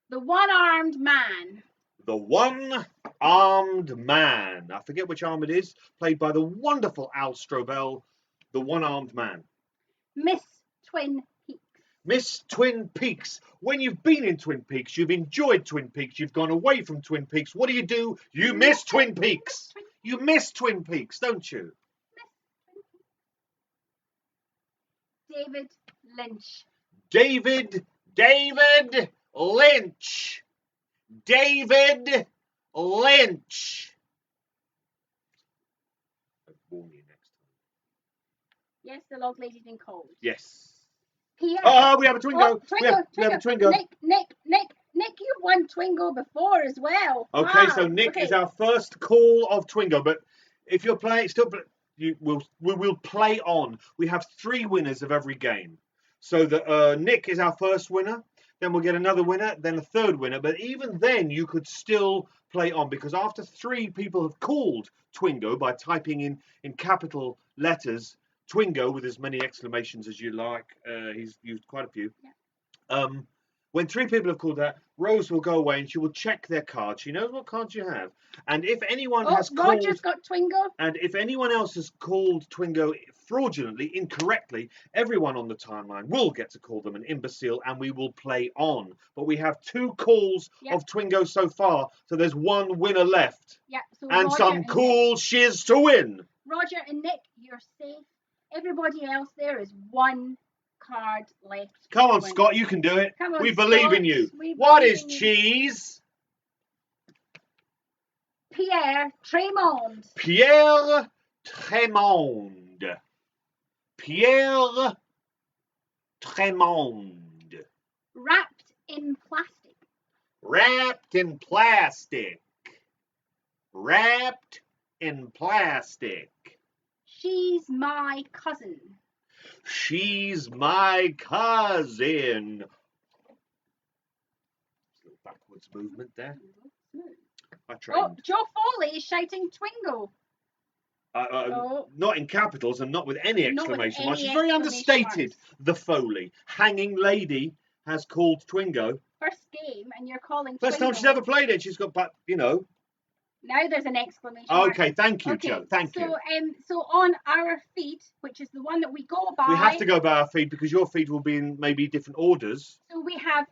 Speaker 2: The one-armed man.
Speaker 1: The one-armed man. I forget which arm it is. Played by the wonderful Al Strobel. The one-armed man.
Speaker 2: Miss Twin Peaks.
Speaker 1: Miss Twin Peaks. When you've been in Twin Peaks, you've enjoyed Twin Peaks, you've gone away from Twin Peaks. What do? You miss Twin Peaks. You miss Twin Peaks, don't you?
Speaker 2: David Lynch.
Speaker 1: David Lynch. David Lynch. I'll warn you next time.
Speaker 2: Yes, the log lady's been called.
Speaker 1: Yes.
Speaker 2: Pierre.
Speaker 1: Oh, we have a Twingo.
Speaker 2: Oh, Twingo.
Speaker 1: We have a Twingo.
Speaker 2: Nick, you've won Twingo before as well.
Speaker 1: Okay,
Speaker 2: Wow.
Speaker 1: so Nick is our first call of Twingo, but if you're playing, we will play on. We have 3 winners of every game. So Nick is our first winner, then we'll get another winner, then a third winner. But even then, you could still play on, because after 3 people have called Twingo by typing in capital letters Twingo with as many exclamations as you like. He's used quite a few.
Speaker 2: Yeah.
Speaker 1: When 3 people have called that, Rose will go away and she will check their cards. She knows what cards you have. And if anyone has called...
Speaker 2: Roger's got Twingo.
Speaker 1: And if anyone else has called Twingo fraudulently, incorrectly, everyone on the timeline will get to call them an imbecile and we will play on. But we have 2 calls of Twingo so far, so there's 1 winner left.
Speaker 2: Yeah, so
Speaker 1: and
Speaker 2: Roger
Speaker 1: some cool shiz to win.
Speaker 2: Roger and Nick, you're safe. Everybody else, there is 1 card left.
Speaker 1: Come on, Scott, you can do it.
Speaker 2: Come on,
Speaker 1: we believe
Speaker 2: Scott.
Speaker 1: in you.
Speaker 2: We
Speaker 1: What
Speaker 2: believe
Speaker 1: is
Speaker 2: in you.
Speaker 1: cheese?
Speaker 2: Pierre Tremond.
Speaker 1: Pierre Tremond. Pierre Tremond.
Speaker 2: Wrapped in plastic.
Speaker 1: Wrapped in plastic. Wrapped in plastic.
Speaker 2: She's my cousin.
Speaker 1: She's my cousin. Little backwards movement there. I trained.
Speaker 2: Oh, Joe Foley is shouting Twingo.
Speaker 1: Not in capitals and not with any exclamation marks. It's very
Speaker 2: exclamation
Speaker 1: understated.
Speaker 2: marks.
Speaker 1: The Foley. Hanging Lady has called Twingo.
Speaker 2: First game, and you're calling
Speaker 1: First
Speaker 2: Twingo.
Speaker 1: time she's ever played it. She's got, but you know.
Speaker 2: Now there's an exclamation mark.
Speaker 1: Okay, thank you, Joe. Thank you.
Speaker 2: So on our feed, which is the one that we go by.
Speaker 1: We have to go by our feed because your feed will be in maybe different orders.
Speaker 2: So we have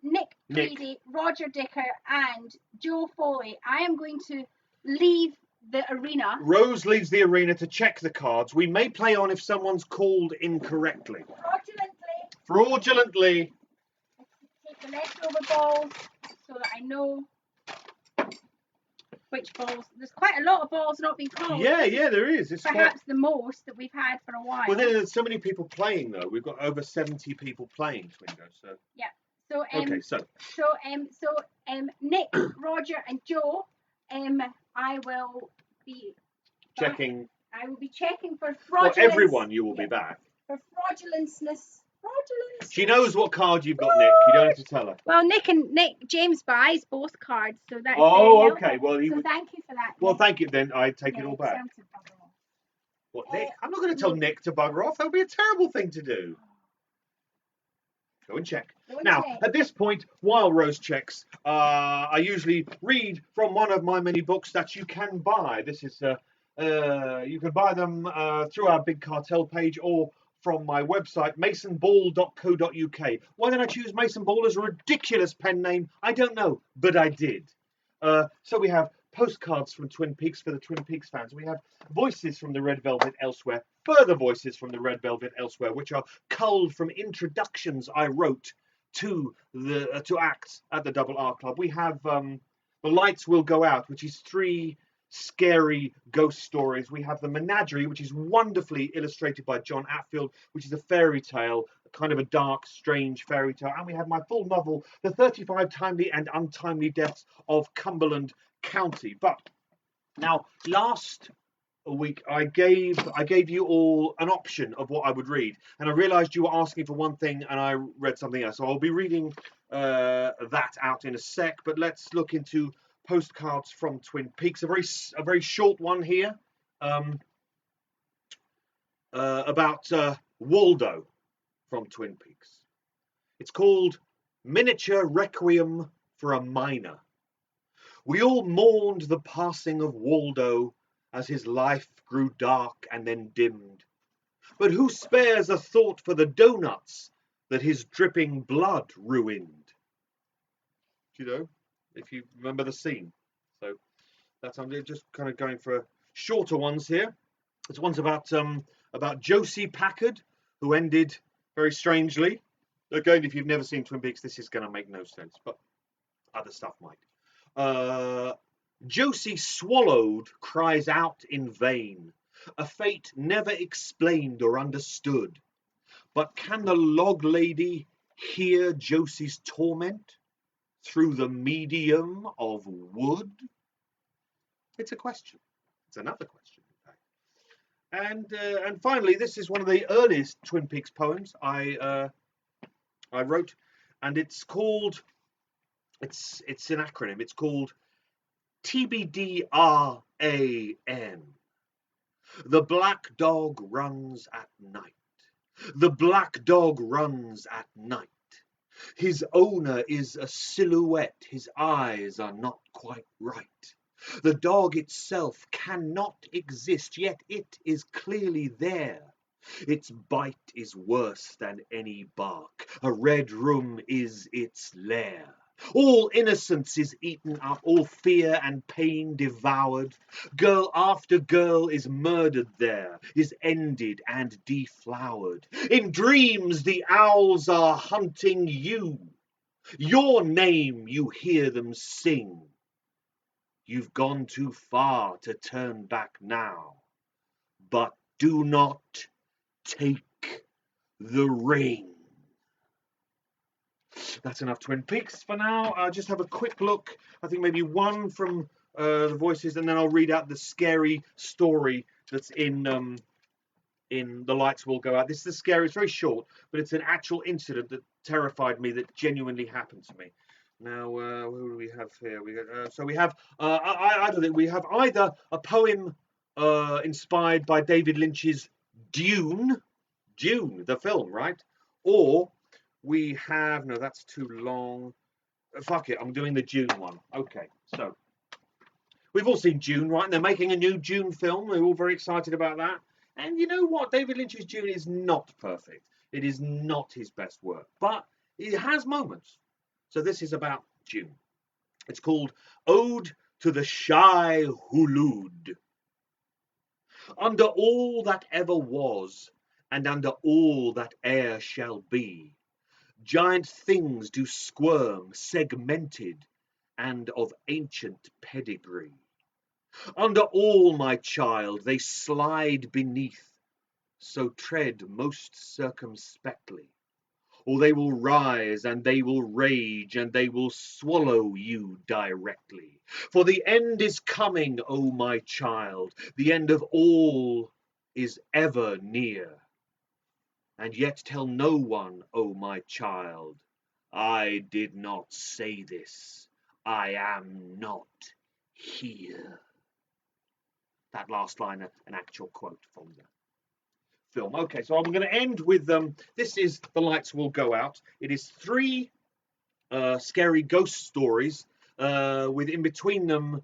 Speaker 2: Nick Tweedy, Roger Dicker, and Joe Foley. I am going to leave the arena.
Speaker 1: Rose leaves the arena to check the cards. We may play on if someone's called incorrectly. Fraudulently.
Speaker 2: Take the leftover balls so that I know which balls. There's quite a lot of balls not being called.
Speaker 1: Yeah, there is. It's
Speaker 2: perhaps the most that we've had for a while.
Speaker 1: Well, there's so many people playing though. We've got over 70 people playing Twingo. So
Speaker 2: yeah. So
Speaker 1: okay. So
Speaker 2: Nick, Roger, and Joe. I will be
Speaker 1: checking.
Speaker 2: I will be checking for fraudulence.
Speaker 1: For everyone, you will be back.
Speaker 2: For fraudulence.
Speaker 1: She knows what card you've got, Nick. You don't have to tell her.
Speaker 2: Well, James buys both cards, so that's
Speaker 1: okay. Well,
Speaker 2: so thank you for that.
Speaker 1: Well,
Speaker 2: Nick.
Speaker 1: thank you. Then I take it all back. What, Nick? I'm not going to tell Nick to bugger off. That would be a terrible thing to do. Go and check. Now, at this point, while Rose checks, I usually read from one of my many books that you can buy. This is you can buy them through our Big Cartel page or from my website, masonball.co.uk. Why did I choose Mason Ball as a ridiculous pen name? I don't know, but I did. So we have postcards from Twin Peaks for the Twin Peaks fans. We have voices from the Red Velvet elsewhere, further voices from the Red Velvet elsewhere, which are culled from introductions I wrote to acts at the Double R Club. We have The Lights Will Go Out, which is 3 scary ghost stories. We have The Menagerie, which is wonderfully illustrated by John Atfield, which is a fairy tale, kind of a dark, strange fairy tale. And we have my full novel, The 35 Timely and Untimely Deaths of Cumberland County. But now, last week I gave you all an option of what I would read, and I realized you were asking for one thing and I read something else, so I'll be reading that out in a sec. But let's look into postcards from Twin Peaks, a very short one here, about Waldo from Twin Peaks. It's called Miniature Requiem for a Miner. We all mourned the passing of Waldo as his life grew dark and then dimmed. But who spares a thought for the donuts that his dripping blood ruined? You know, if you remember the scene. So that's, I'm just kind of going for shorter ones here. This one's about Josie Packard, who ended very strangely. Again, if you've never seen Twin Peaks, this is going to make no sense, but other stuff might. Josie swallowed cries out in vain, a fate never explained or understood. But can the log lady hear Josie's torment through the medium of wood? It's a question. It's another question, in fact. And finally, this is one of the earliest Twin Peaks poems I wrote, and it's called, it's an acronym. It's called TBDRAN. The black dog runs at night. The black dog runs at night. His owner is a silhouette. His eyes are not quite right. The dog itself cannot exist, yet it is clearly there. Its bite is worse than any bark. A red room is its lair. All innocence is eaten up, all fear and pain devoured. Girl after girl is murdered there, is ended and deflowered. In dreams the owls are hunting you. Your name you hear them sing. You've gone too far to turn back now, but do not take the ring. That's enough Twin Peaks for now. I'll just have a quick look. I think maybe one from the voices, and then I'll read out the scary story that's in The Lights Will Go Out. This is the scary. It's very short, but it's an actual incident that terrified me, that genuinely happened to me. Now, who do we have here? So we have I don't think we have either a poem inspired by David Lynch's Dune, the film, right? Or we have, no, that's too long. Fuck it, I'm doing the Dune one. Okay, so we've all seen Dune, right? And they're making a new Dune film. We're all very excited about that. And you know what? David Lynch's Dune is not perfect. It is not his best work, but it has moments. So this is about Dune. It's called Ode to the Shy Hulud. Under all that ever was, and under all that e'er shall be, giant things do squirm, segmented and of ancient pedigree. Under all, my child, they slide beneath, so tread most circumspectly, or they will rise and they will rage and they will swallow you directly. For the end is coming, O my child, the end of all is ever near. And yet tell no one, O my child, I did not say this. I am not here. That last line, an actual quote from the film. Okay, so I'm going to end with this is The Lights Will Go Out. It is 3 scary ghost stories with in between them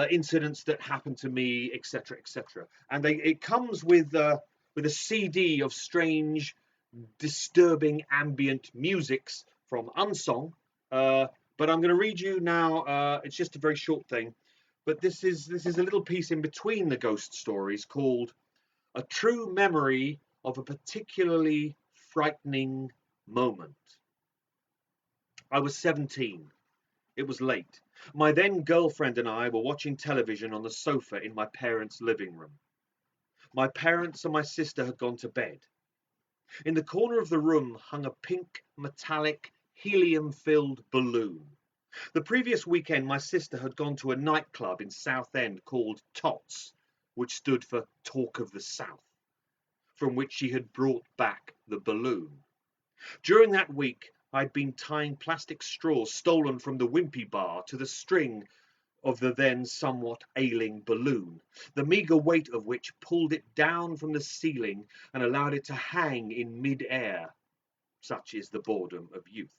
Speaker 1: incidents that happened to me, etc., etc. And it comes with a CD of strange, disturbing ambient musics from Unsong. But I'm going to read you now. It's just a very short thing, but this is a little piece in between the ghost stories called A True Memory of a Particularly Frightening Moment. I was 17. It was late. My then girlfriend and I were watching television on the sofa in my parents' living room. My parents and my sister had gone to bed. In the corner of the room hung a pink, metallic, helium-filled balloon. The previous weekend, my sister had gone to a nightclub in Southend called Tots, which stood for Talk of the South, from which she had brought back the balloon. During that week, I'd been tying plastic straws stolen from the Wimpy bar to the string of the then somewhat ailing balloon, the meagre weight of which pulled it down from the ceiling and allowed it to hang in mid-air. Such is the boredom of youth.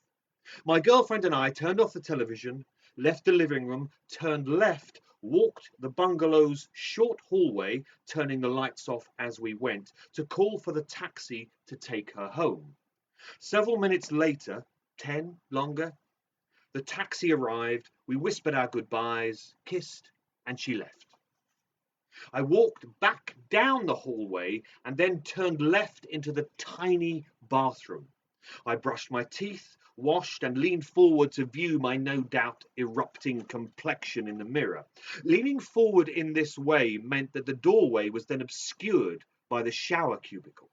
Speaker 1: My girlfriend and I turned off the television, left the living room, turned left, walked the bungalow's short hallway, turning the lights off as we went, to call for the taxi to take her home. Several minutes later, 10 longer, the taxi arrived, we whispered our goodbyes, kissed, and she left. I walked back down the hallway and then turned left into the tiny bathroom. I brushed my teeth, washed, and leaned forward to view my no doubt erupting complexion in the mirror. Leaning forward in this way meant that the doorway was then obscured by the shower cubicle.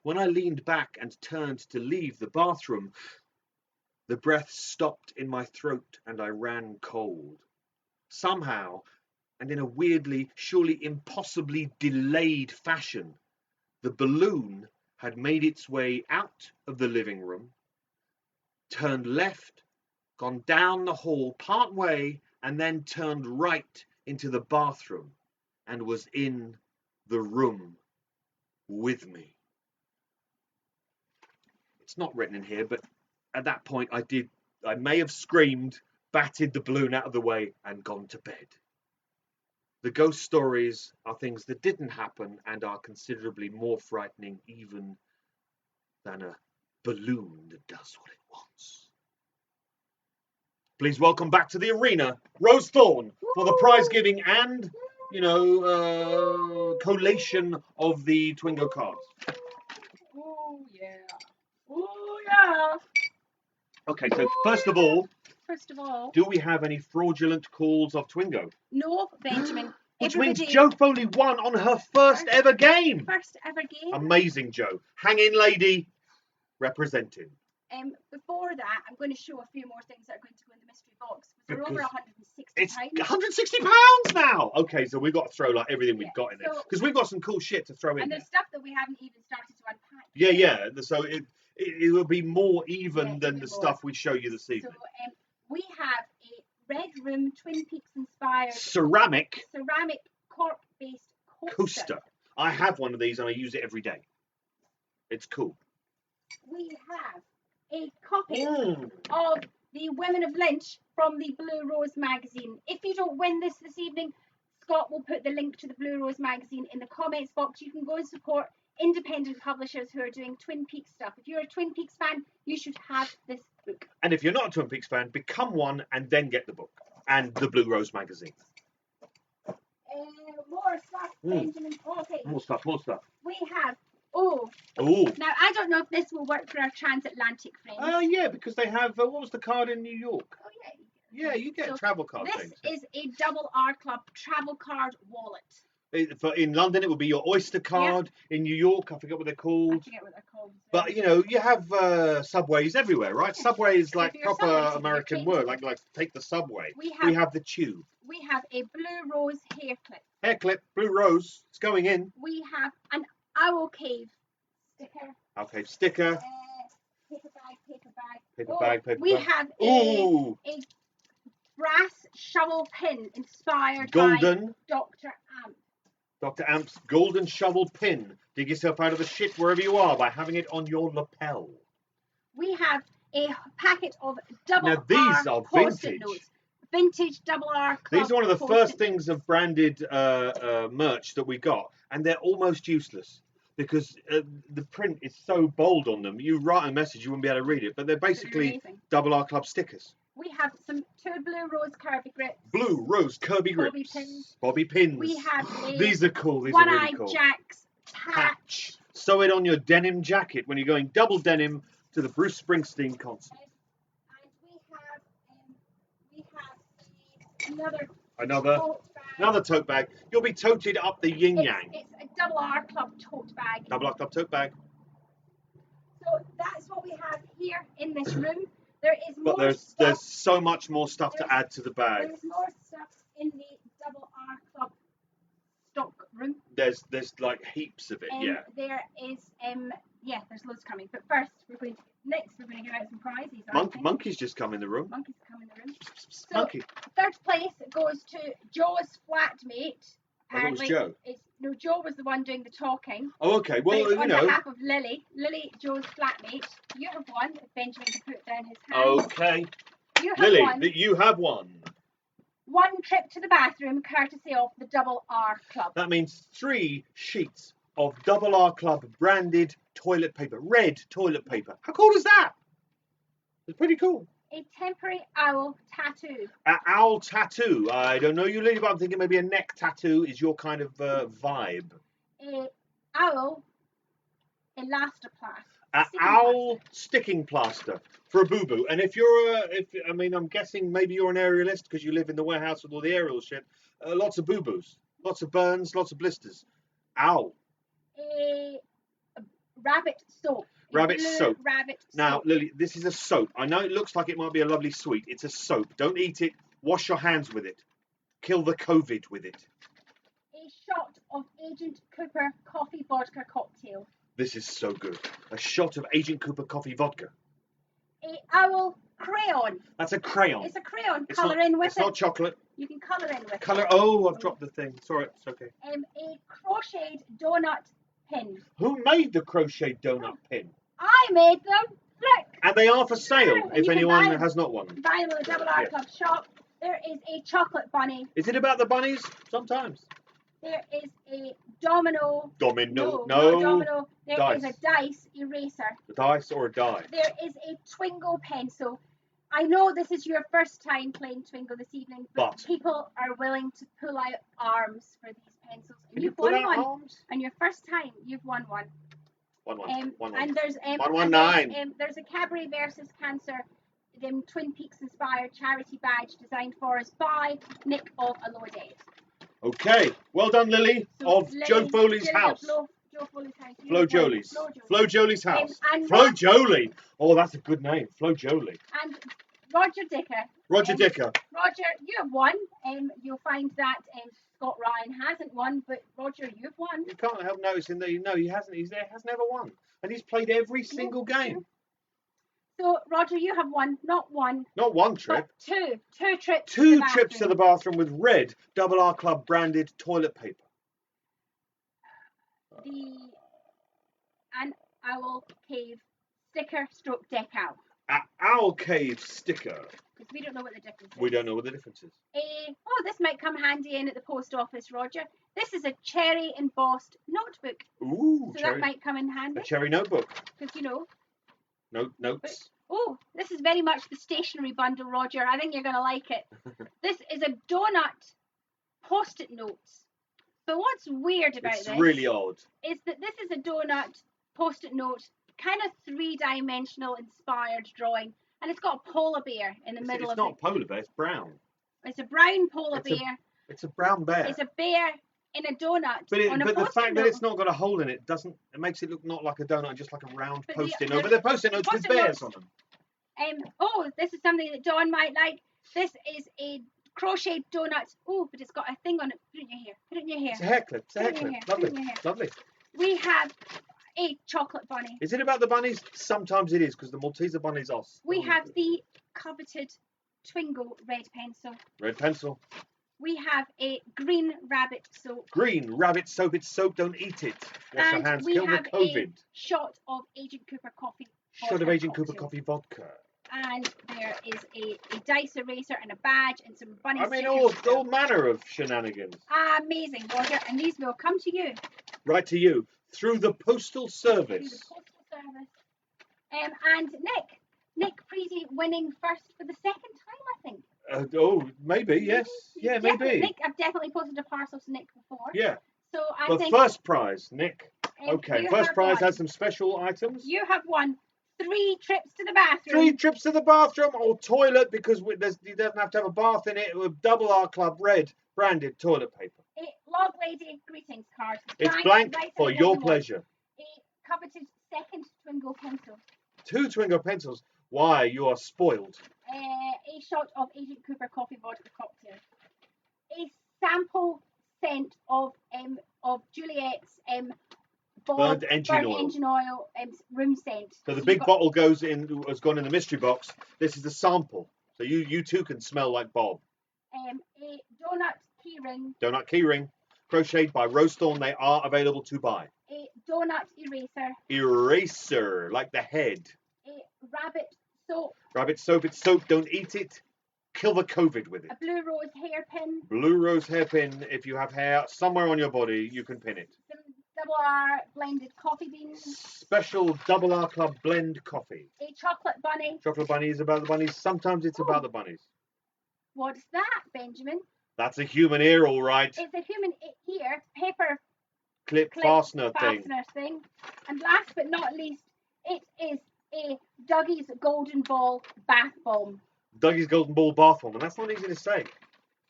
Speaker 1: When I leaned back and turned to leave the bathroom, the breath stopped in my throat and I ran cold. Somehow, and in a weirdly, surely impossibly delayed fashion, the balloon had made its way out of the living room, turned left, gone down the hall part way, and then turned right into the bathroom and was in the room with me. It's not written in here, but at that point I may have screamed, batted the balloon out of the way, and gone to bed. The ghost stories are things that didn't happen and are considerably more frightening even than a balloon that does what it wants. Please welcome back to the arena, Rose Thorne, for the prize giving and, collation of the Twingo cards.
Speaker 2: Oh yeah. Oh yeah.
Speaker 1: Okay, so first of all,
Speaker 2: do
Speaker 1: we have any fraudulent calls of Twingo?
Speaker 2: No, Benjamin.
Speaker 1: Which means Jo Foley won on her first ever game.
Speaker 2: First ever game.
Speaker 1: Amazing, Jo. Hang in, lady. Representing.
Speaker 2: Before that, I'm going to show a few more things that are going to go in the mystery box. They're over 160
Speaker 1: It's
Speaker 2: £160
Speaker 1: now. Okay, so we've got to throw like everything we've got in there because we've got some cool shit to throw in.
Speaker 2: And there's stuff that we haven't even started to unpack.
Speaker 1: Yeah. So it will be more even than the stuff we show you this evening.
Speaker 2: So we have a Red Room Twin Peaks inspired
Speaker 1: ceramic
Speaker 2: cork-based coaster.
Speaker 1: I have one of these and I use it every day. It's cool.
Speaker 2: We have a copy of the Women of Lynch from the Blue Rose magazine. If you don't win this evening, Scott will put the link to the Blue Rose magazine in the comments box. You can go and support independent publishers who are doing Twin Peaks stuff. If you're a Twin Peaks fan, you should have this book. And if you're not a Twin Peaks fan, become one and then get the book and the Blue Rose magazine. More stuff, Benjamin. Okay. More stuff. We have now, I don't know if this will work for our transatlantic friends. Yeah, because they have, what was the card in New York? Oh, yeah. Yeah, you get a travel card. This is a double R Club travel card wallet. In London, it would be your Oyster card. Yep. In New York, I forget what they're called. But, you have subways everywhere, right? Subway is like proper American word, like take the subway. We have the tube. We have a Blue Rose hair clip. Hair clip, Blue Rose. It's going in. We have an Owl Cave sticker. Owl Cave sticker. Paper bag. We have a brass shovel pin inspired by Dr. Amp. Dr. Amp's golden shovel pin. Dig yourself out of the shit wherever you are by having it on your lapel. We have a packet of double R. Now these are vintage. Notes. Vintage double R Club. These are one of the first things of branded merch that we got, and they're almost useless because the print is so bold on them. You write a message, you wouldn't be able to read it, but they're basically double R Club stickers. We have two Blue Rose Kirby grips. Blue Rose Kirby grips. Bobby pins. We have these are cool. These are really cool. One-Eye Jack's patch. Sew it on your denim jacket when you're going double denim to the Bruce Springsteen concert. And we have
Speaker 1: Another tote bag. You'll be toted up the yin yang.
Speaker 2: It's a double R Club tote bag.
Speaker 1: Double R Club tote bag.
Speaker 2: So that's what we have here in this room. There is more
Speaker 1: But
Speaker 2: stuff.
Speaker 1: there's so much more stuff to add to the bag.
Speaker 2: There's more stuff in the double R Club stock room.
Speaker 1: There's like heaps of it. Yeah.
Speaker 2: There is there's loads coming. But first we're going to give out some prizes.
Speaker 1: Monkey's just come in the room.
Speaker 2: Monkey's come in the room. So
Speaker 1: Monkey.
Speaker 2: Third place goes to Joe's flatmate.
Speaker 1: Apparently, Joe.
Speaker 2: Joe was the one doing the talking.
Speaker 1: Oh, okay. Well,
Speaker 2: on behalf of Lily, Joe's flatmate, you have won. Benjamin can put down his hand.
Speaker 1: Okay.
Speaker 2: You have
Speaker 1: Lily,
Speaker 2: won.
Speaker 1: you have won.
Speaker 2: One trip to the bathroom, courtesy of the Double R Club.
Speaker 1: That means 3 sheets of Double R Club branded toilet paper, red toilet paper. How cool is that? It's pretty cool.
Speaker 2: A temporary owl tattoo.
Speaker 1: An owl tattoo. I don't know you, Lily, but I'm thinking maybe a neck tattoo is your kind of vibe.
Speaker 2: A owl elastoplast.
Speaker 1: An owl sticking plaster for a boo-boo. And if you're, I'm guessing maybe you're an aerialist because you live in the warehouse with all the aerial shit. Lots of boo-boos, lots of burns, lots of blisters. Owl.
Speaker 2: A rabbit soap.
Speaker 1: Rabbit soap.
Speaker 2: Rabbit soap.
Speaker 1: Now, Lily, this is a soap. I know it looks like it might be a lovely sweet. It's a soap. Don't eat it. Wash your hands with it. Kill the COVID with it.
Speaker 2: A shot of Agent Cooper coffee vodka cocktail.
Speaker 1: This is so good. A shot of Agent Cooper coffee vodka.
Speaker 2: A owl crayon.
Speaker 1: That's a crayon.
Speaker 2: It's a crayon. Colour in with it.
Speaker 1: It's not chocolate.
Speaker 2: You can colour in with it.
Speaker 1: Oh, I've dropped the thing. Sorry, it's okay.
Speaker 2: A crocheted donut pin.
Speaker 1: Who made the crochet donut pin?
Speaker 2: I made them. Look.
Speaker 1: And they are for sale if anyone has not one.
Speaker 2: Buy them at the Double R Club shop. There is a chocolate bunny.
Speaker 1: Is it about the bunnies? Sometimes.
Speaker 2: There is a domino.
Speaker 1: No.
Speaker 2: Domino. There
Speaker 1: dice.
Speaker 2: is a dice eraser.
Speaker 1: A dice or a die?
Speaker 2: There is a Twingo pencil. I know this is your first time playing Twingo this evening, but people are willing to pull out arms for these pencils. And you've won one. Arms? And your first time, you've won one.
Speaker 1: One.
Speaker 2: And there's
Speaker 1: 119.
Speaker 2: There's a Cabaret versus Cancer Twin Peaks inspired charity badge designed for us by Nick of A Lower Dead.
Speaker 1: Okay, well done, Lily, of Joe Foley's house.
Speaker 2: Joe Foley's house.
Speaker 1: Flo Jolie's. Flo Jolie's house. Flo Jolie. Oh, that's a good name, Flo Jolie.
Speaker 2: And Roger Dicker.
Speaker 1: Roger,
Speaker 2: you have won. You'll find that Scott Ryan hasn't won, but Roger, you've won.
Speaker 1: You can't help noticing that he hasn't. He has never won, and he's played every single game.
Speaker 2: So Roger, you have won, not one.
Speaker 1: Not one trip.
Speaker 2: But two trips.
Speaker 1: Two trips to the bathroom with red Double R Club branded toilet paper.
Speaker 2: An Owl Cave sticker stroke decal.
Speaker 1: Owl Cave sticker.
Speaker 2: Because we don't know what the difference is.
Speaker 1: We don't know what the difference is.
Speaker 2: This might come handy in at the post office, Roger. This is a cherry embossed notebook.
Speaker 1: Ooh,
Speaker 2: so that might come in handy.
Speaker 1: A cherry notebook.
Speaker 2: Because
Speaker 1: Notes.
Speaker 2: This is very much the stationery bundle, Roger. I think you're going to like it. This is a donut post-it notes. But what's weird about this?
Speaker 1: It's really odd.
Speaker 2: Is that this is a donut post-it note, kind of 3-dimensional inspired drawing, and it's got a polar bear in the middle of it.
Speaker 1: It's not a polar bear. It's brown.
Speaker 2: It's a brown polar bear.
Speaker 1: It's a brown bear.
Speaker 2: It's a bear in a donut.
Speaker 1: But the fact that it's not got a hole in it makes it look not like a donut, just like a round post-it note. But they're post-it notes with bears on them.
Speaker 2: This is something that Dawn might like. This is a crocheted donut. Oh, but it's got a thing on it. Put it in your hair.
Speaker 1: It's a hair clip. Lovely.
Speaker 2: We have a chocolate bunny.
Speaker 1: Is it about the bunnies? Sometimes it is, because the Malteser bunnies are.
Speaker 2: We have the coveted Twingo red pencil.
Speaker 1: Red pencil.
Speaker 2: We have a green rabbit soap.
Speaker 1: Green rabbit soap. It's soap. Don't eat it. Wash your hands. Kill the COVID.
Speaker 2: A shot of Agent Cooper coffee.
Speaker 1: Shot of Agent Cooper coffee vodka.
Speaker 2: And there is a dice eraser and a badge and some bunny
Speaker 1: stickers. all manner of shenanigans.
Speaker 2: Amazing, Roger. And these will come to you.
Speaker 1: Right to you. Through the Postal Service.
Speaker 2: And Nick Preedy winning first for the second time, I think.
Speaker 1: Maybe, yes. Yeah, maybe.
Speaker 2: Nick, I've definitely posted a parcel to Nick before.
Speaker 1: Yeah.
Speaker 2: So I think
Speaker 1: first prize, Nick. Okay, first prize has some special items.
Speaker 2: You have won 3 trips to the bathroom.
Speaker 1: 3 trips to the bathroom or toilet, because you don't have to have a bath in it. With Double R Club red branded toilet paper.
Speaker 2: A Log Lady greetings card.
Speaker 1: It's blank
Speaker 2: right
Speaker 1: for your pleasure.
Speaker 2: A coveted second Twingo pencil.
Speaker 1: 2 Twingo pencils. Why? You are spoiled.
Speaker 2: A shot of Agent Cooper coffee vodka cocktail. A sample scent of Juliet's
Speaker 1: burnt engine
Speaker 2: oil room scent.
Speaker 1: So the big bottle has gone in the mystery box. This is the sample. So you too can smell like Bob.
Speaker 2: A donut keyring.
Speaker 1: Donut keyring, crocheted by Rose Thorn. They are available to buy.
Speaker 2: A donut eraser.
Speaker 1: Eraser, like the head.
Speaker 2: A rabbit soap.
Speaker 1: Rabbit soap. It's soap. Don't eat it. Kill the COVID with it.
Speaker 2: A blue rose hairpin.
Speaker 1: Blue rose hairpin. If you have hair somewhere on your body, you can pin it.
Speaker 2: Some Double R blended coffee beans.
Speaker 1: Special Double R Club blend coffee.
Speaker 2: A chocolate bunny.
Speaker 1: Chocolate bunny is about the bunnies. Sometimes it's about the bunnies.
Speaker 2: What's that, Benjamin?
Speaker 1: That's a human ear, all right.
Speaker 2: It's a human ear paper
Speaker 1: clip fastener thing.
Speaker 2: And last but not least, it is a Dougie's Golden Ball bath bomb.
Speaker 1: Dougie's Golden Ball bath bomb, and that's not easy to say.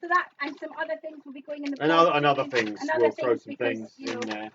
Speaker 2: So that and some other things will be going in the
Speaker 1: and other things. We'll throw some things in there.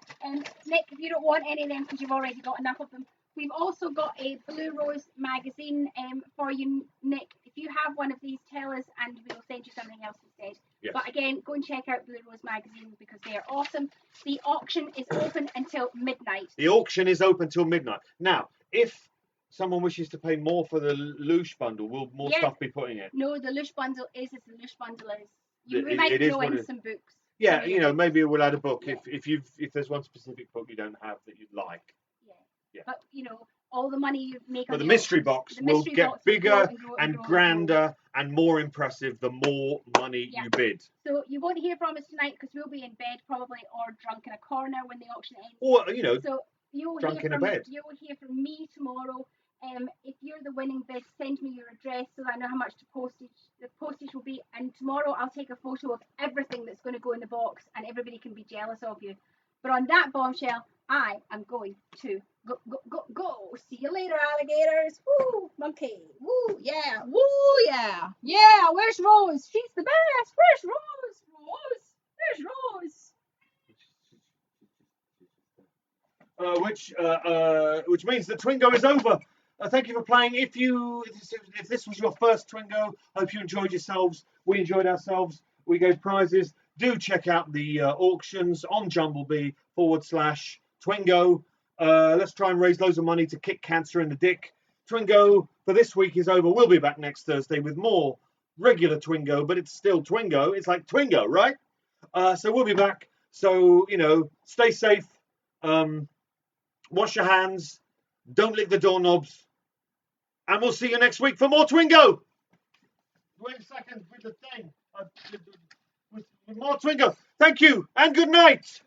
Speaker 2: Nick, if you don't want any of them because you've already got enough of them, we've also got a Blue Rose magazine for you, Nick. If you have one of these, tell us and we'll send you something else instead.
Speaker 1: Yes.
Speaker 2: But again, go and check out Blue Rose magazine because they are awesome. The auction is open until midnight.
Speaker 1: The auction is open till midnight. Now, if someone wishes to pay more for the Loosh bundle, will more stuff be put in it?
Speaker 2: No, the Loosh bundle is as the Loosh bundle is. We might throw in some books.
Speaker 1: Yeah, maybe we'll add a book if there's one specific book you don't have that you'd like.
Speaker 2: Yeah. But all the money you make.
Speaker 1: But the mystery box will get bigger and grander and more impressive the more money you bid.
Speaker 2: So you won't hear from us tonight because we'll be in bed probably or drunk in a corner when the auction ends.
Speaker 1: Or
Speaker 2: so you'll
Speaker 1: drunk in a bed.
Speaker 2: You will hear from me tomorrow. If you're the winning bid, send me your address so that I know how much the postage will be. And tomorrow I'll take a photo of everything that's going to go in the box, and everybody can be jealous of you. But on that bombshell, I am going to go. See you later, alligators. Woo, monkey. Woo, yeah. Woo, yeah. Yeah. Where's Rose? She's the best. Where's Rose? Where's Rose?
Speaker 1: Which means that Twingo is over. Thank you for playing. If this was your first Twingo, hope you enjoyed yourselves. We enjoyed ourselves. We gave prizes. Do check out the auctions on Jumblebee/Twingo. Let's try and raise loads of money to kick cancer in the dick. Twingo for this week is over. We'll be back next Thursday with more regular Twingo, but it's still Twingo. It's like Twingo, right? So we'll be back. So, stay safe. Wash your hands. Don't lick the doorknobs. And we'll see you next week for more Twingo. Wait a second with the thing. With more Twingo. Thank you and good night.